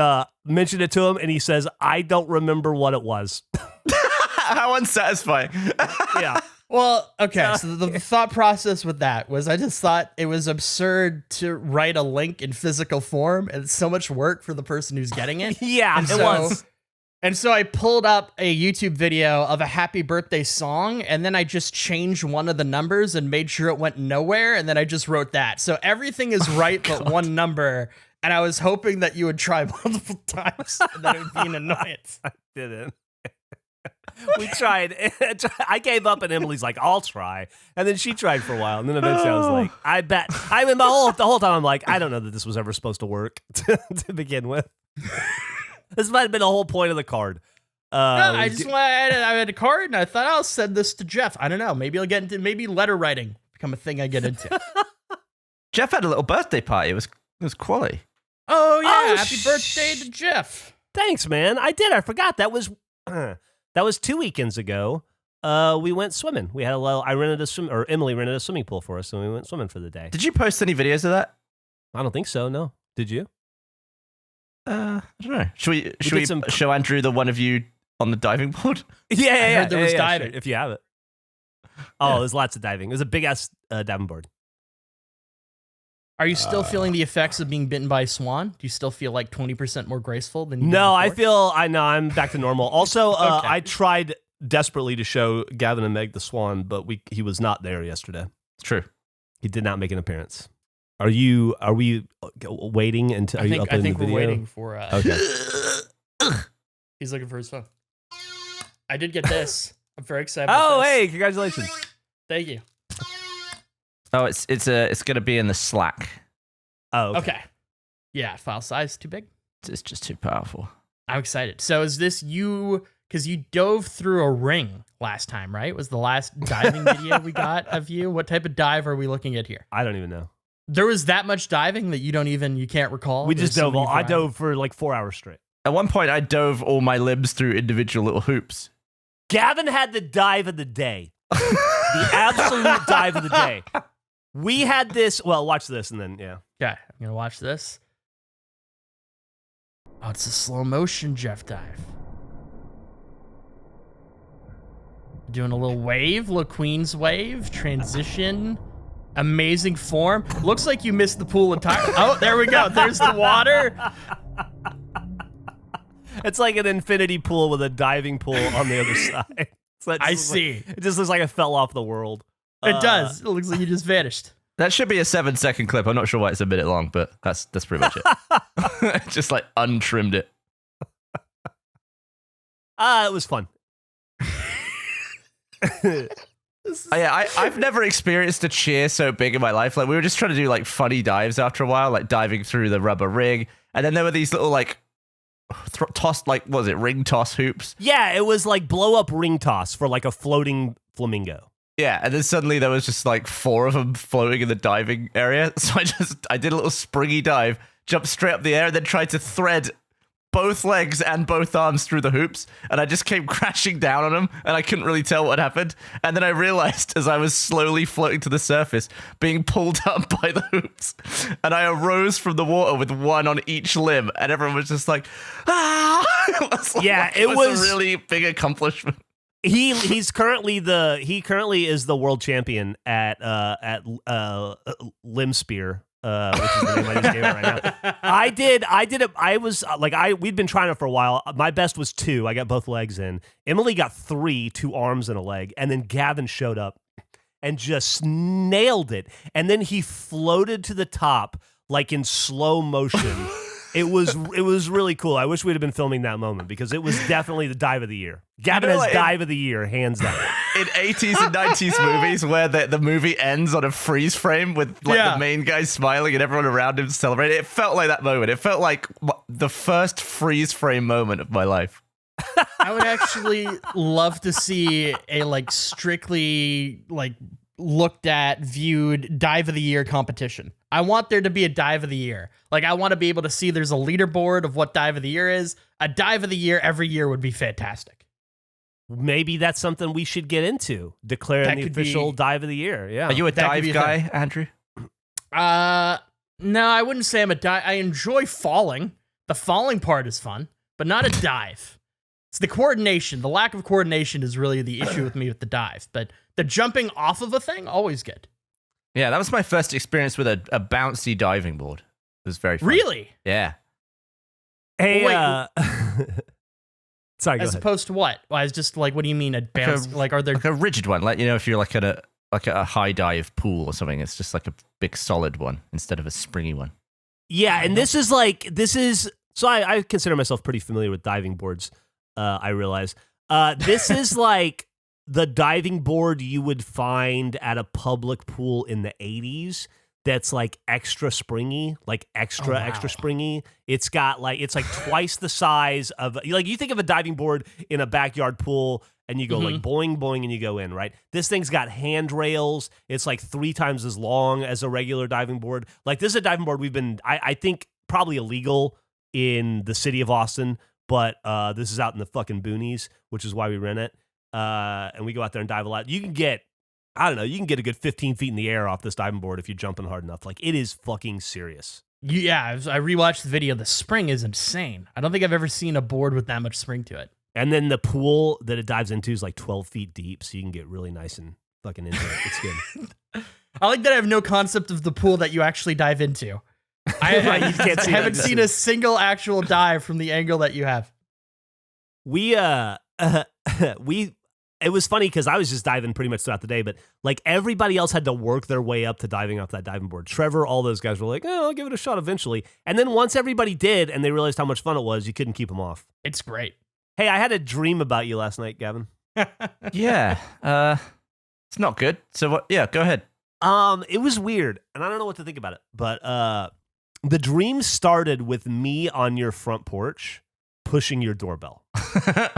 Speaker 1: mentioned it to him, and he says, I don't remember what it was.
Speaker 2: How unsatisfying.
Speaker 1: Yeah.
Speaker 3: Well, okay, so the thought process with that was I just thought it was absurd to write a link in physical form, and it's so much work for the person who's getting it.
Speaker 1: Yeah, it was.
Speaker 3: And so I pulled up a YouTube video of a happy birthday song, and then I just changed one of the numbers and made sure it went nowhere, and then I just wrote that. So everything is right but one number, and I was hoping that you would try multiple times, and that it would be an annoyance.
Speaker 1: I didn't. We tried. I gave up, and Emily's like, I'll try. And then she tried for a while, and then eventually I was like, I bet. I mean, the whole time I'm like, I don't know that this was ever supposed to work to begin with. This might have been the whole point of the card.
Speaker 3: No, I had a card, and I thought I'll send this to Jeff. I don't know. Maybe I'll get into letter writing become a thing I get into.
Speaker 2: Jeff had a little birthday party. It was quality.
Speaker 3: Oh yeah! Happy birthday to Jeff.
Speaker 1: Thanks, man. I did. I forgot. That was 2 weekends ago. We went swimming. We had Emily rented a swimming pool for us, and we went swimming for the day.
Speaker 2: Did you post any videos of that?
Speaker 1: I don't think so. No. Did you?
Speaker 2: I don't know. Should we show Andrew the one of you on the diving board?
Speaker 1: Yeah.
Speaker 3: I heard there was diving.
Speaker 1: Sure, if you have it. Oh, there's lots of diving. It was a big ass diving board.
Speaker 3: Are you still feeling the effects of being bitten by a swan? Do you still feel like 20% more graceful than you did before?
Speaker 1: I'm back to normal. Also,
Speaker 3: Okay.
Speaker 1: I tried desperately to show Gavin and Meg the swan, but he was not there yesterday.
Speaker 2: It's true.
Speaker 1: He did not make an appearance. Are we waiting until? Are you uploading
Speaker 3: I think
Speaker 1: the video?
Speaker 3: we're waiting for.
Speaker 1: Okay.
Speaker 3: He's looking for his phone. I did get this. I'm very excited.
Speaker 1: Oh,
Speaker 3: about this.
Speaker 1: hey, congratulations.
Speaker 3: Thank you.
Speaker 2: Oh, it's gonna be in the Slack.
Speaker 1: Oh,
Speaker 3: Okay. Yeah, file size too big.
Speaker 2: It's just too powerful.
Speaker 3: I'm excited. So is this you? Because you dove through a ring last time, right? Was the last diving video we got of you? What type of dive are we looking at here?
Speaker 1: I don't even know.
Speaker 3: There was that much diving that you can't recall?
Speaker 1: We just
Speaker 3: There's so
Speaker 1: dove.
Speaker 3: many
Speaker 1: I
Speaker 3: varieties.
Speaker 1: dove for like 4 hours straight.
Speaker 2: At one point, I dove all my limbs through individual little hoops.
Speaker 1: Gavin had the dive of the day. The absolute dive of the day. We had this. Well, watch this and then, yeah.
Speaker 3: Okay, I'm going to watch this. Oh, it's a slow motion Jeff dive. Doing a little wave, little Queen's wave, transition, amazing form. Looks like you missed the pool entirely. Oh, there we go. There's the water.
Speaker 1: It's like an infinity pool with a diving pool on the other side. So it
Speaker 3: I
Speaker 1: just looks
Speaker 3: see.
Speaker 1: Like, it just looks like I fell off the world.
Speaker 3: It does. It looks like you just vanished.
Speaker 2: That should be a 7-second clip. I'm not sure why it's a minute long, but that's pretty much it. Just like untrimmed it.
Speaker 1: It was fun.
Speaker 2: I've never experienced a cheer so big in my life. Like we were just trying to do like funny dives after a while, like diving through the rubber rig, and then there were these little like tossed, like what was it, ring toss hoops?
Speaker 1: Yeah, it was like blow up ring toss for like a floating flamingo.
Speaker 2: Yeah, and then suddenly there was just like 4 of them floating in the diving area. So I did a little springy dive, jumped straight up the air, and then tried to thread both legs and both arms through the hoops, and I just came crashing down on them, and I couldn't really tell what happened. And then I realized as I was slowly floating to the surface, being pulled up by the hoops, and I arose from the water with one on each limb, and everyone was just like, ah! It was a really big accomplishment.
Speaker 1: He currently is the world champion at limb spear. Which is the name I just gave it right now. I did it. I was like, we'd been trying it for a while. My best was 2. I got both legs in. Emily got 3, 2 arms and a leg. And then Gavin showed up and just nailed it. And then he floated to the top like in slow motion. It was really cool. I wish we'd have been filming that moment because it was definitely the dive of the year. Gavin has dive of the year, hands down.
Speaker 2: In 80s and 90s movies where the movie ends on a freeze frame with like the main guy smiling and everyone around him celebrating, it felt like that moment. It felt like the first freeze frame moment of my life.
Speaker 3: I would actually love to see a like strictly like looked at, viewed dive of the year competition. I want there to be a dive of the year. Like I want to be able to see there's a leaderboard of what dive of the year is. A dive of the year every year would be fantastic.
Speaker 1: Maybe that's something we should get into. Declaring the official dive of the year. Yeah.
Speaker 2: Are you a dive guy, Andrew?
Speaker 3: No, I wouldn't say I'm a dive. I enjoy falling. The falling part is fun, but not a dive. It's the coordination. The lack of coordination is really the issue with me with the dive. But the jumping off of a thing, always good.
Speaker 2: Yeah, that was my first experience with a bouncy diving board. It was very fun.
Speaker 3: Really?
Speaker 2: Yeah.
Speaker 1: Hey, sorry, go
Speaker 3: as
Speaker 1: ahead.
Speaker 3: opposed to what? Well, I was just like, what do you mean a bounce? Like, are there
Speaker 2: like a rigid one? Like, you know, if you're like at a high dive pool or something, it's just like a big solid one instead of a springy one.
Speaker 1: Yeah, and this is so I consider myself pretty familiar with diving boards. I realize this is like the diving board you would find at a public pool in the 80s. That's like extra springy, like extra springy. It's got like, it's like twice the size of, like, you think of a diving board in a backyard pool and you go like boing, boing, and you go in, right? This thing's got handrails. It's like 3 times as long as a regular diving board. Like, this is a diving board we've been, I think, probably illegal in the city of Austin, but this is out in the fucking boonies, which is why we rent it. And we go out there and dive a lot. You can get, I don't know, you can get a good 15 feet in the air off this diving board if you're jumping hard enough. Like, it is fucking serious.
Speaker 3: Yeah, I rewatched the video. The spring is insane. I don't think I've ever seen a board with that much spring to it.
Speaker 1: And then the pool that it dives into is like 12 feet deep, so you can get really nice and fucking into it. It's good.
Speaker 3: I like that I have no concept of the pool that you actually dive into. I haven't seen a single actual dive from the angle that you have.
Speaker 1: It was funny because I was just diving pretty much throughout the day, but like everybody else had to work their way up to diving off that diving board. Trevor, all those guys were like, oh, I'll give it a shot eventually. And then once everybody did and they realized how much fun it was, you couldn't keep them off.
Speaker 3: It's great.
Speaker 1: Hey, I had a dream about you last night, Gavin.
Speaker 2: Yeah. It's not good. So what? Yeah, go ahead.
Speaker 1: It was weird, and I don't know what to think about it. But the dream started with me on your front porch pushing your doorbell. And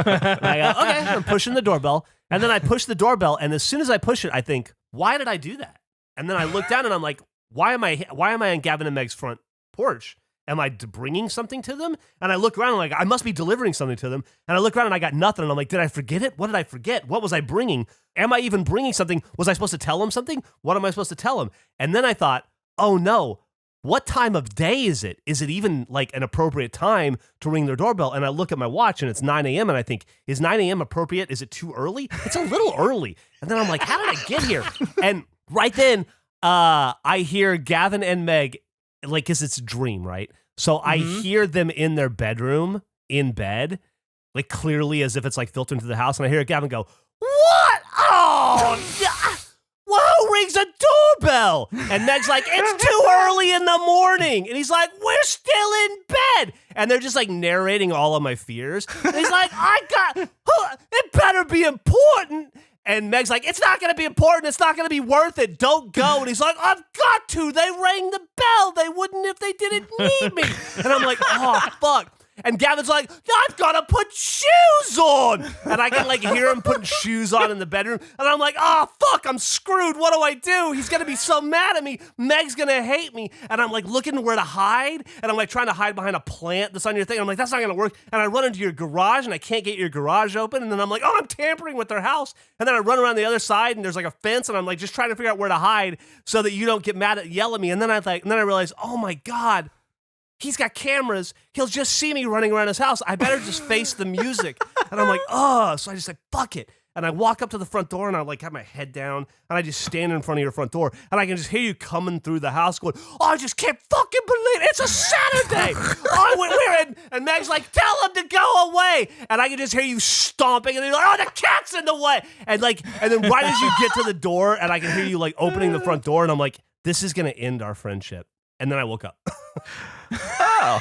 Speaker 1: I go, okay, I'm pushing the doorbell, and then I push the doorbell, and as soon as I push it, I think, why did I do that? And then I look down, and I'm like, why am I on Gavin and Meg's front porch? Am I bringing something to them? And I look around, and like, I must be delivering something to them. And I look around, and I got nothing. And I'm like, did I forget it? What did I forget? What was I bringing? Am I even bringing something? Was I supposed to tell him something? What am I supposed to tell him? And then I thought, oh no, what time of day is it? Is it even like an appropriate time to ring their doorbell? And I look at my watch, and it's 9 a.m. And I think, is 9 a.m. appropriate? Is it too early? It's a little early. And then I'm like, how did I get here? And right then, I hear Gavin and Meg, like, because it's a dream, right? So I hear them in their bedroom, in bed, like clearly as if it's like filtered into the house. And I hear Gavin go, what? Oh, who rings a doorbell? And Meg's like, it's too early in the morning. And he's like, we're still in bed. And they're just like narrating all of my fears. And he's like, it better be important. And Meg's like, it's not going to be important. It's not going to be worth it. Don't go. And he's like, I've got to. They rang the bell. They wouldn't if they didn't need me. And I'm like, oh, fuck. And Gavin's like, I've got to put shoes on. And I can like hear him putting shoes on in the bedroom. And I'm like, oh, fuck, I'm screwed. What do I do? He's going to be so mad at me. Meg's going to hate me. And I'm like looking where to hide. And I'm like trying to hide behind a plant that's on your thing. I'm like, that's not going to work. And I run into your garage and I can't get your garage open. And then I'm like, oh, I'm tampering with their house. And then I run around the other side and there's like a fence. And I'm like just trying to figure out where to hide so that you don't get mad at yell at me. And then I realize, oh my God. He's got cameras. He'll just see me running around his house. I better just face the music. And I'm like, oh. So I just like, fuck it. And I walk up to the front door and I like have my head down and I just stand in front of your front door and I can just hear you coming through the house going, oh, I just can't fucking believe it. It's a Saturday. We're in. And Meg's like, tell him to go away. And I can just hear you stomping and you're like, oh, the cat's in the way. And then right as you get to the door and I can hear you like opening the front door and I'm like, this is going to end our friendship. And then I woke up.
Speaker 2: Oh.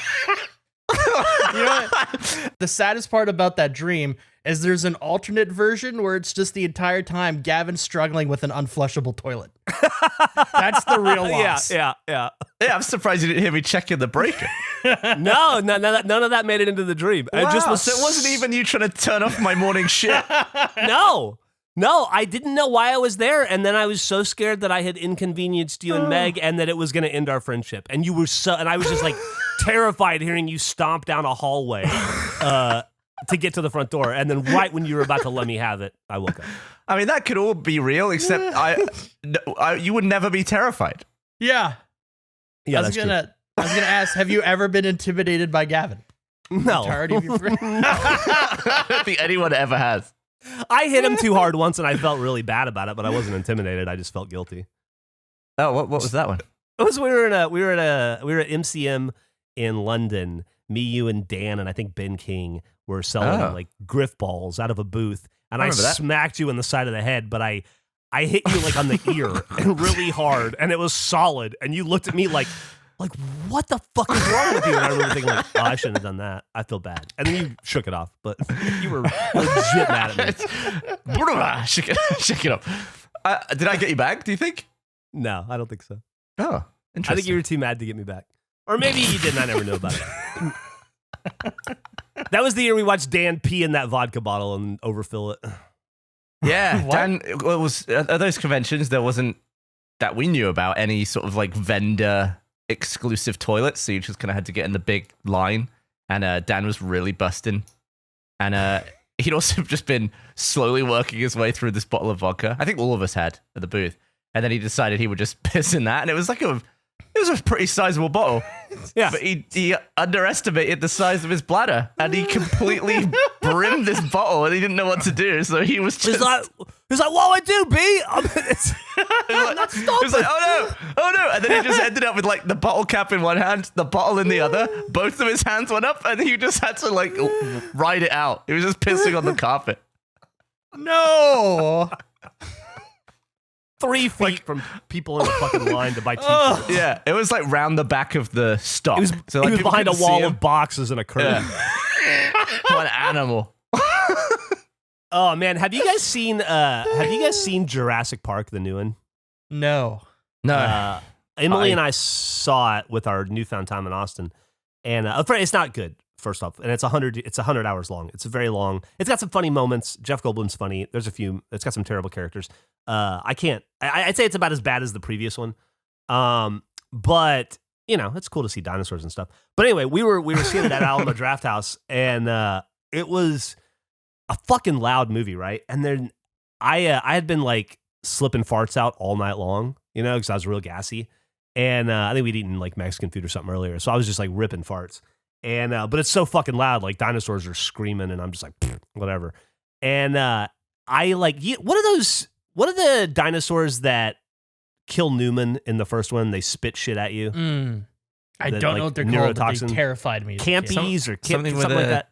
Speaker 3: You know what? The saddest part about that dream is there's an alternate version where it's just the entire time Gavin struggling with an unflushable toilet. That's the real loss.
Speaker 1: Yeah.
Speaker 2: Yeah, I'm surprised you didn't hear me checking the breaker.
Speaker 1: No, none of that made it into the dream.
Speaker 2: Wow,
Speaker 1: It just was.
Speaker 2: So it wasn't even you trying to turn off my morning shit.
Speaker 1: No, I didn't know why I was there, and then I was so scared that I had inconvenienced you and Meg, and that it was going to end our friendship. And I was just like terrified hearing you stomp down a hallway to get to the front door, and then right when you were about to let me have it, I woke up.
Speaker 2: I mean, that could all be real, except you would never be terrified.
Speaker 3: Yeah.
Speaker 1: Yeah,
Speaker 3: I was gonna ask, have you ever been intimidated by Gavin?
Speaker 1: No.
Speaker 3: Entirety of your friend?
Speaker 2: I don't think anyone ever has.
Speaker 1: I hit him too hard once, and I felt really bad about it, but I wasn't intimidated. I just felt guilty.
Speaker 2: Oh, what was that one?
Speaker 1: It was we were at MCM in London. Me, you, and Dan, and I think Ben King were selling like griff balls out of a booth, and I smacked you in the side of the head, but I hit you like on the ear and really hard, and it was solid. And you looked at me like what the fuck is wrong with you? And I remember thinking like, oh, I shouldn't have done that. I feel bad. And then you shook it off, but you were legit mad at me.
Speaker 2: Shake it up. Did I get you back? Do you think?
Speaker 1: No, I don't think so.
Speaker 2: Oh, interesting.
Speaker 1: I think you were too mad to get me back. Or maybe you didn't. I never knew about it. That was the year we watched Dan pee in that vodka bottle and overfill it.
Speaker 2: Yeah, Dan, it was at those conventions, there wasn't, that we knew about, any sort of like vendor exclusive toilets, so you just kind of had to get in the big line, and Dan was really busting, and he'd also just been slowly working his way through this bottle of vodka. I think all of us had at the booth, and then he decided he would just piss in that, and it was a pretty sizable bottle.
Speaker 1: Yeah,
Speaker 2: but he underestimated the size of his bladder, and he completely brimmed this bottle, and he didn't know what to do. So he was just
Speaker 1: he's like, what do I do, B? I'm not stopping.
Speaker 2: He was like, oh no, and then he just ended up with like the bottle cap in one hand, the bottle in the other. Both of his hands went up, and he just had to like ride it out. He was just pissing on the carpet.
Speaker 3: No.
Speaker 1: 3 feet from people in the fucking line to buy t-shirts.
Speaker 2: Yeah, it was like round the back of the stop.
Speaker 1: He was behind a wall of boxes and a curtain.
Speaker 2: What an animal.
Speaker 1: Oh man, have you guys seen Jurassic Park, the new one?
Speaker 3: No.
Speaker 2: No.
Speaker 1: Emily and I saw it with our newfound time in Austin, and it's not good. First off, and it's 100 hours long. It's very long. It's got some funny moments. Jeff Goldblum's funny. There's a few. It's got some terrible characters. I'd say it's about as bad as the previous one. But it's cool to see dinosaurs and stuff. But anyway, we were seeing it at Alamo Draft House, and it was a fucking loud movie, right? And then I had been like slipping farts out all night long, because I was real gassy, and I think we'd eaten like Mexican food or something earlier, so I was just like ripping farts. And but it's so fucking loud, like dinosaurs are screaming, and I'm just like whatever. And I like what are the dinosaurs that kill Newman in the first one? They spit shit at you.
Speaker 3: I don't know what they're called, but they terrified me.
Speaker 1: Campies or something like that.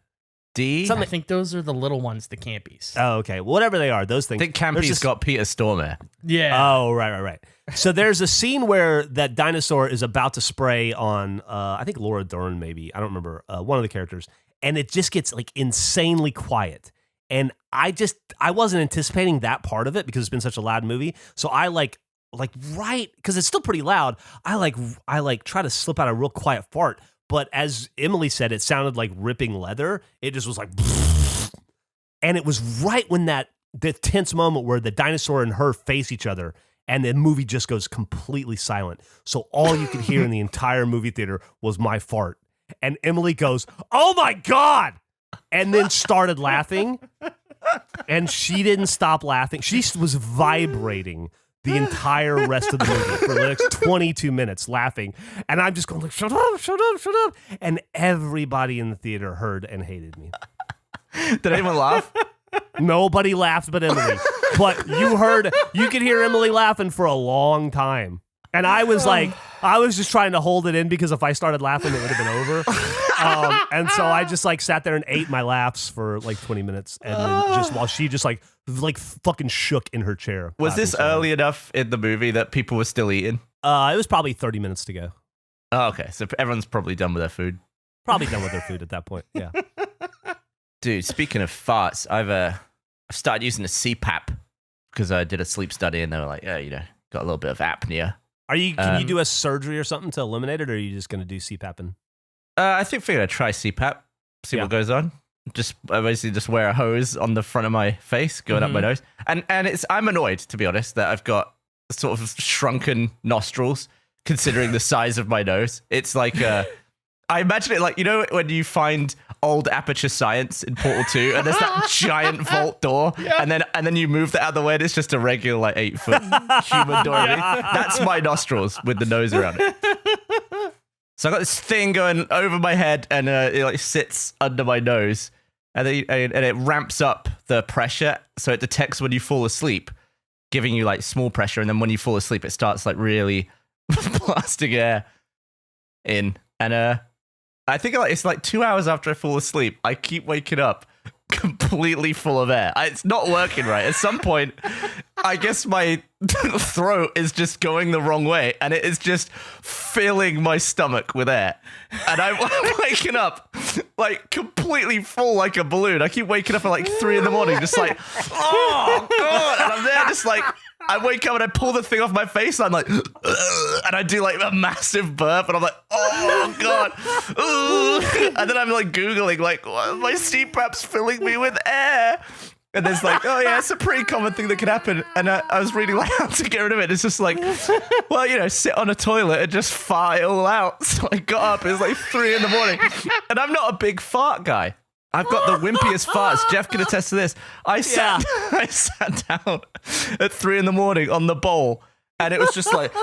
Speaker 3: D? I think those are the little ones, the campies.
Speaker 1: Oh, okay. Well, whatever they are, those things.
Speaker 2: I think Campy's got Peter Stormare.
Speaker 3: Yeah.
Speaker 1: Oh, right. So there's a scene where that dinosaur is about to spray on, I think Laura Dern, maybe. I don't remember, one of the characters. And it just gets like insanely quiet. And I wasn't anticipating that part of it because it's been such a loud movie. So I like right, because it's still pretty loud. I try to slip out a real quiet fart. But as Emily said, it sounded like ripping leather. It just was like, and it was right when the tense moment where the dinosaur and her face each other, and the movie just goes completely silent. So all you could hear in the entire movie theater was my fart. And Emily goes, "Oh my God!" and then started laughing. And she didn't stop laughing. She was vibrating the entire rest of the movie for the next 22 minutes laughing. And I'm just going like, shut up. And everybody in the theater heard and hated me.
Speaker 2: Did anyone laugh?
Speaker 1: Nobody laughed but Emily. But you could hear Emily laughing for a long time. And I was just trying to hold it in because if I started laughing, it would have been over. And so I just like sat there and ate my laughs for like 20 minutes. And then just while she just like fucking shook in her chair.
Speaker 2: Was this early enough in the movie that people were still eating?
Speaker 1: It was probably 30 minutes to go.
Speaker 2: Oh, okay. So everyone's probably done with their food.
Speaker 1: Probably done with their food at that point. Yeah.
Speaker 2: Dude, speaking of farts, I've started using a CPAP because I did a sleep study and they were like, yeah, got a little bit of apnea.
Speaker 1: Can you do a surgery or something to eliminate it, or are you just going to do CPAPing?
Speaker 2: I think we're going to try CPAP, see what goes on. I basically just wear a hose on the front of my face, going up my nose. And I'm annoyed, to be honest, that I've got sort of shrunken nostrils, considering the size of my nose. It's like, I imagine it like, when you find old Aperture Science in Portal 2, and there's that giant vault door, and then you move that out of the way, and it's just a regular like 8-foot human door. That's my nostrils with the nose around it. So I got this thing going over my head, and it like sits under my nose, and it ramps up the pressure, so it detects when you fall asleep, giving you like small pressure, and then when you fall asleep, it starts like really blasting air in, and I think it's like 2 hours after I fall asleep, I keep waking up completely full of air. It's not working right. At some point, I guess my throat is just going the wrong way, and it is just filling my stomach with air. And I'm waking up like completely full like a balloon. I keep waking up at like 3 a.m, just like, oh God. And I'm there just like, I wake up and I pull the thing off my face and I'm like, and I do like a massive burp and I'm like, oh God. And then I'm like Googling like, my CPAP's filling me with air. And there's like, oh yeah, it's a pretty common thing that can happen. And I was reading like how to get rid of it. It's just like, well, sit on a toilet and just fart it all out. So I got up, it was like 3 a.m. and I'm not a big fart guy. I've got the wimpiest farts. Jeff can attest to this. I sat down at 3 a.m. on the bowl, and it was just like,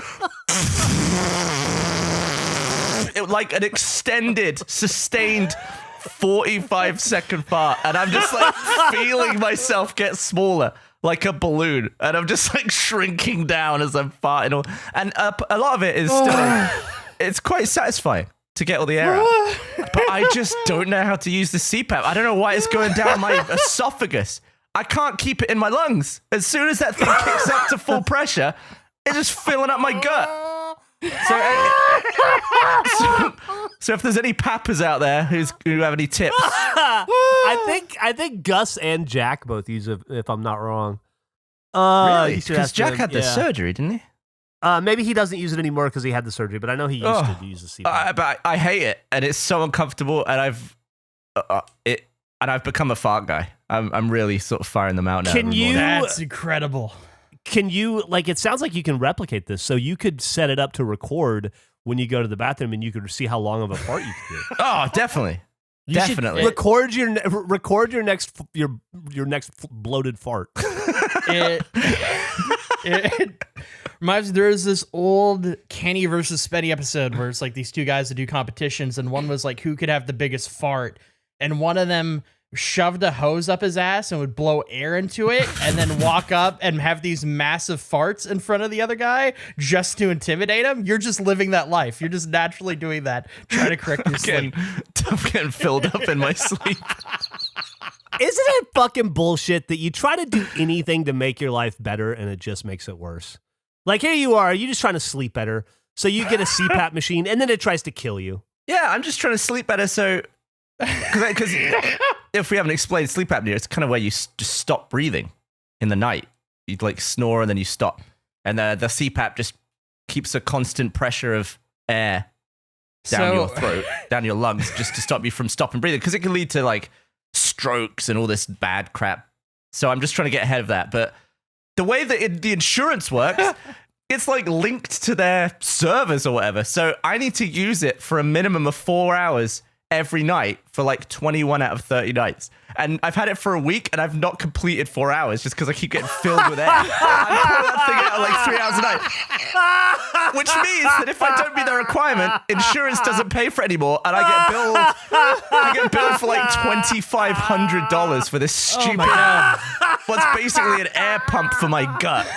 Speaker 2: like an extended, sustained 45-second fart, and I'm just like feeling myself get smaller, like a balloon, and I'm just like shrinking down as I'm farting. And a lot of it is still, it's quite satisfying to get all the air out. But I just don't know how to use the CPAP. I don't know why it's going down my esophagus. I can't keep it in my lungs. As soon as that thing kicks up to full pressure, it's just filling up my gut. So if there's any pappers out there who have any tips,
Speaker 1: I think Gus and Jack both use it, if I'm not wrong.
Speaker 2: Really? Because Jack had the surgery, didn't he?
Speaker 1: Maybe he doesn't use it anymore because he had the surgery, but I know he used to use the CPAP.
Speaker 2: But I hate it, and it's so uncomfortable, and I've become a fart guy. I'm really sort of firing them out now.
Speaker 1: Can you?
Speaker 3: That's incredible.
Speaker 1: Can you, like, it sounds like you can replicate this, so you could set it up to record when you go to the bathroom, and you could see how long of a fart you could do.
Speaker 2: Oh, definitely. Definitely.
Speaker 1: Record your next bloated fart.
Speaker 3: It reminds me, there's this old Kenny versus Spenny episode where it's like these two guys that do competitions, and one was like who could have the biggest fart, and one of them shoved a hose up his ass and would blow air into it and then walk up and have these massive farts in front of the other guy just to intimidate him. You're just living that life. You're just naturally doing that, trying to correct your sleep.
Speaker 2: I'm getting filled up in my sleep.
Speaker 1: Isn't it fucking bullshit that you try to do anything to make your life better and it just makes it worse? Like, here you are, you're just trying to sleep better, so you get a CPAP machine and then it tries to kill you.
Speaker 2: Yeah, I'm just trying to sleep better, so... Because if we haven't explained sleep apnea, it's kind of where you just stop breathing in the night. You like snore and then you stop. And the CPAP just keeps a constant pressure of air down your throat, down your lungs, just to stop you from stopping breathing. Because it can lead to like strokes and all this bad crap. So I'm just trying to get ahead of that. But the way that the insurance works, it's like linked to their servers or whatever. So I need to use it for a minimum of 4 hours every night for like 21 out of 30 nights. And I've had it for a week and I've not completed 4 hours just because I keep getting filled with air. I'm pulling that thing out like 3 hours a night. Which means that if I don't meet the requirement, insurance doesn't pay for it anymore and I get billed for like $2,500 for this stupid what's basically an air pump for my gut.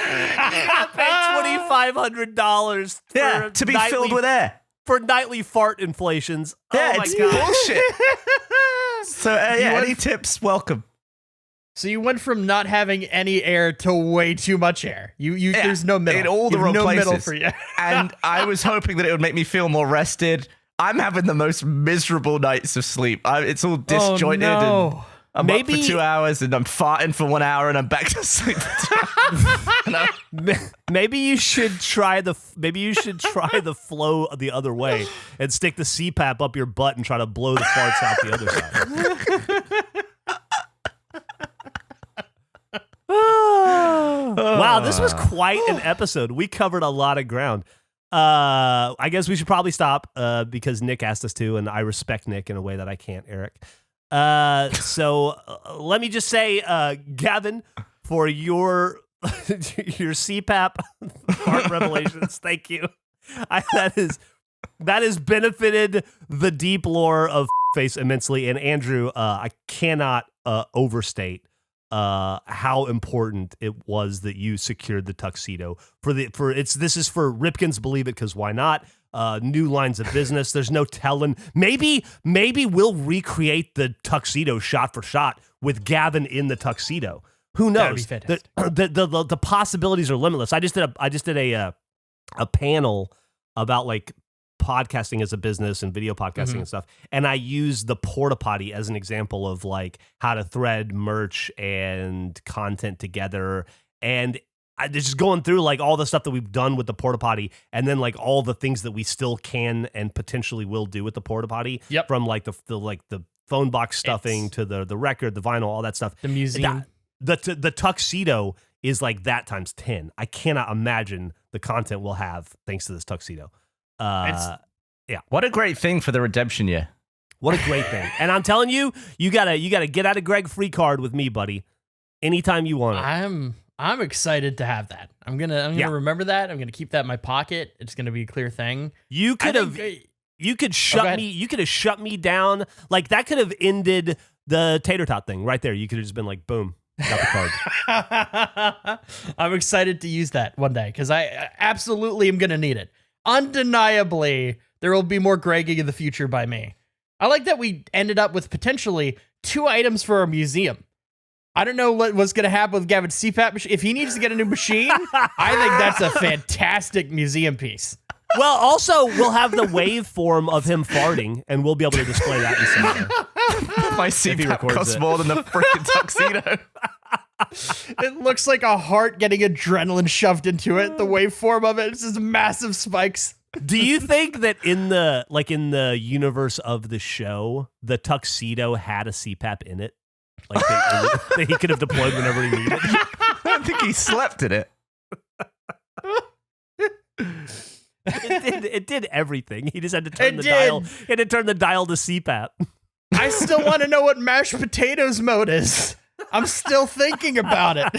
Speaker 1: I paid $2,500
Speaker 2: to be filled with air.
Speaker 1: For nightly fart inflations.
Speaker 2: Yeah,
Speaker 1: oh my
Speaker 2: it's
Speaker 1: God.
Speaker 2: bullshit. So, any tips, welcome.
Speaker 3: So you went from not having any air to way too much air. There's no middle.
Speaker 2: In all the wrong
Speaker 3: no
Speaker 2: places.
Speaker 3: middle for you.
Speaker 2: And I was hoping that it would make me feel more rested. I'm having the most miserable nights of sleep. It's all disjointed.
Speaker 3: Oh, no.
Speaker 2: And I'm up for 2 hours and I'm farting for 1 hour and I'm back to sleep.
Speaker 1: Maybe you should try the flow the other way and stick the CPAP up your butt and try to blow the farts out the other side. Wow, this was quite an episode. We covered a lot of ground. I guess we should probably stop because Nick asked us to, and I respect Nick in a way that I can't, Eric. So let me just say, Gavin, for your CPAP fart revelations, thank you. That has benefited the deep lore of KFace immensely. And Andrew, I cannot overstate how important it was that you secured the tuxedo this is for Ripkins Believe It, because why not? New lines of business. There's no telling. Maybe we'll recreate the tuxedo shot for shot with Gavin in the tuxedo. Who knows?
Speaker 3: That'd be fantastic.
Speaker 1: The possibilities are limitless. I just did a panel about like podcasting as a business and video podcasting and stuff, and I used the porta potty as an example of like how to thread merch and content together, and I just going through like all the stuff that we've done with the porta potty, and then like all the things that we still can and potentially will do with the porta potty.
Speaker 3: Yep.
Speaker 1: From like the phone box stuffing to the record, the vinyl, all that stuff.
Speaker 3: The museum.
Speaker 1: The tuxedo is like that times 10. I cannot imagine the content we'll have thanks to this tuxedo. Yeah.
Speaker 2: What a great thing for the redemption year.
Speaker 1: What a great thing. And I'm telling you, you gotta get out of Greg free card with me, buddy. Anytime you want it.
Speaker 3: I'm excited to have that. I'm gonna remember that. I'm gonna keep that in my pocket. It's gonna be a clear thing.
Speaker 1: You could have shut me down. Like that could have ended the tater tot thing right there. You could have just been like, boom, got the card.
Speaker 3: I'm excited to use that one day because I absolutely am gonna need it. Undeniably, there will be more Gregging in the future by me. I like that we ended up with potentially 2 items for our museum. I don't know what's going to happen with Gavin's CPAP machine. If he needs to get a new machine, I think that's a fantastic museum piece.
Speaker 1: Well, also, we'll have the waveform of him farting, and we'll be able to display that in some way.
Speaker 2: My
Speaker 1: he
Speaker 2: CPAP
Speaker 1: records
Speaker 2: costs
Speaker 1: it.
Speaker 2: more than the freaking tuxedo.
Speaker 3: It looks like a heart getting adrenaline shoved into it. The waveform of it is just massive spikes.
Speaker 1: Do you think that in the universe of the show, the tuxedo had a CPAP in it? Like that he could have deployed whenever he needed?
Speaker 2: I don't think he slept in it.
Speaker 1: It did everything. He just had to turn
Speaker 3: It
Speaker 1: the
Speaker 3: did.
Speaker 1: dial. He had to turn the dial to CPAP.
Speaker 3: I still want to know what mashed potatoes mode is. I'm still thinking about it.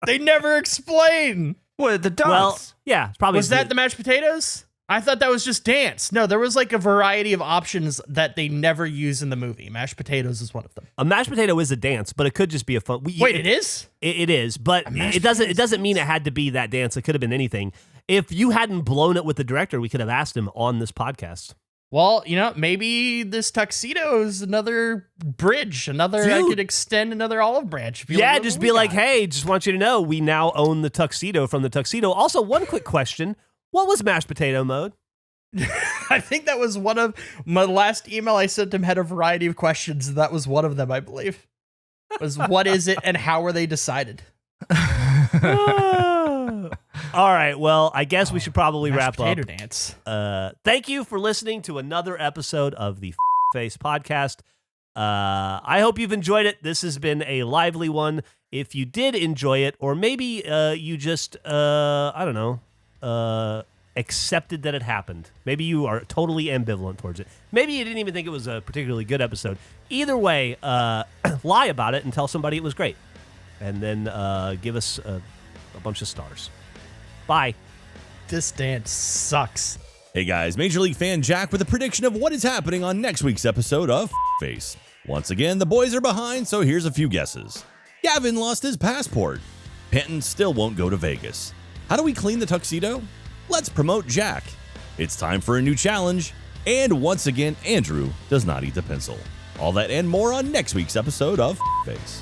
Speaker 3: They never explain.
Speaker 2: What, the dance?
Speaker 1: Well, yeah, it's probably
Speaker 3: Was that the mashed potatoes? I thought that was just dance. No, there was like a variety of options that they never use in the movie. Mashed potatoes is one of them.
Speaker 1: a mashed potato is a dance, but it could just be a fun.
Speaker 3: Wait, it is?
Speaker 1: It is, but
Speaker 3: mashed
Speaker 1: it doesn't mean it had to be that dance. It could have been anything. If you hadn't blown it with the director, we could have asked him on this podcast.
Speaker 3: Well, maybe this tuxedo is another bridge, I
Speaker 1: Dude.
Speaker 3: could extend another olive branch.
Speaker 1: Yeah, just be like, hey, just want you to know we now own the tuxedo from the tuxedo. Also, one quick question. What was mashed potato mode?
Speaker 3: I think that was one of my last email I sent him had a variety of questions. That was one of them, I believe. Was what is it and how were they decided?
Speaker 1: All right, well, I guess we should probably wrap up.
Speaker 3: Potato dance.
Speaker 1: Thank you for listening to another episode of the Face podcast. I hope you've enjoyed it. This has been a lively one. If you did enjoy it, or maybe you just, I don't know, accepted that it happened. Maybe you are totally ambivalent towards it. Maybe you didn't even think it was a particularly good episode. Either way, lie about it and tell somebody it was great. And then give us a bunch of stars. Bye.
Speaker 3: This dance sucks.
Speaker 5: Hey guys, Major League fan Jack with a prediction of what is happening on next week's episode of Face. Once again, the boys are behind, so here's a few guesses. Gavin lost his passport. Penton still won't go to Vegas. How do we clean the tuxedo? Let's promote Jack. It's time for a new challenge. And once again, Andrew does not eat the pencil. All that and more on next week's episode of Face.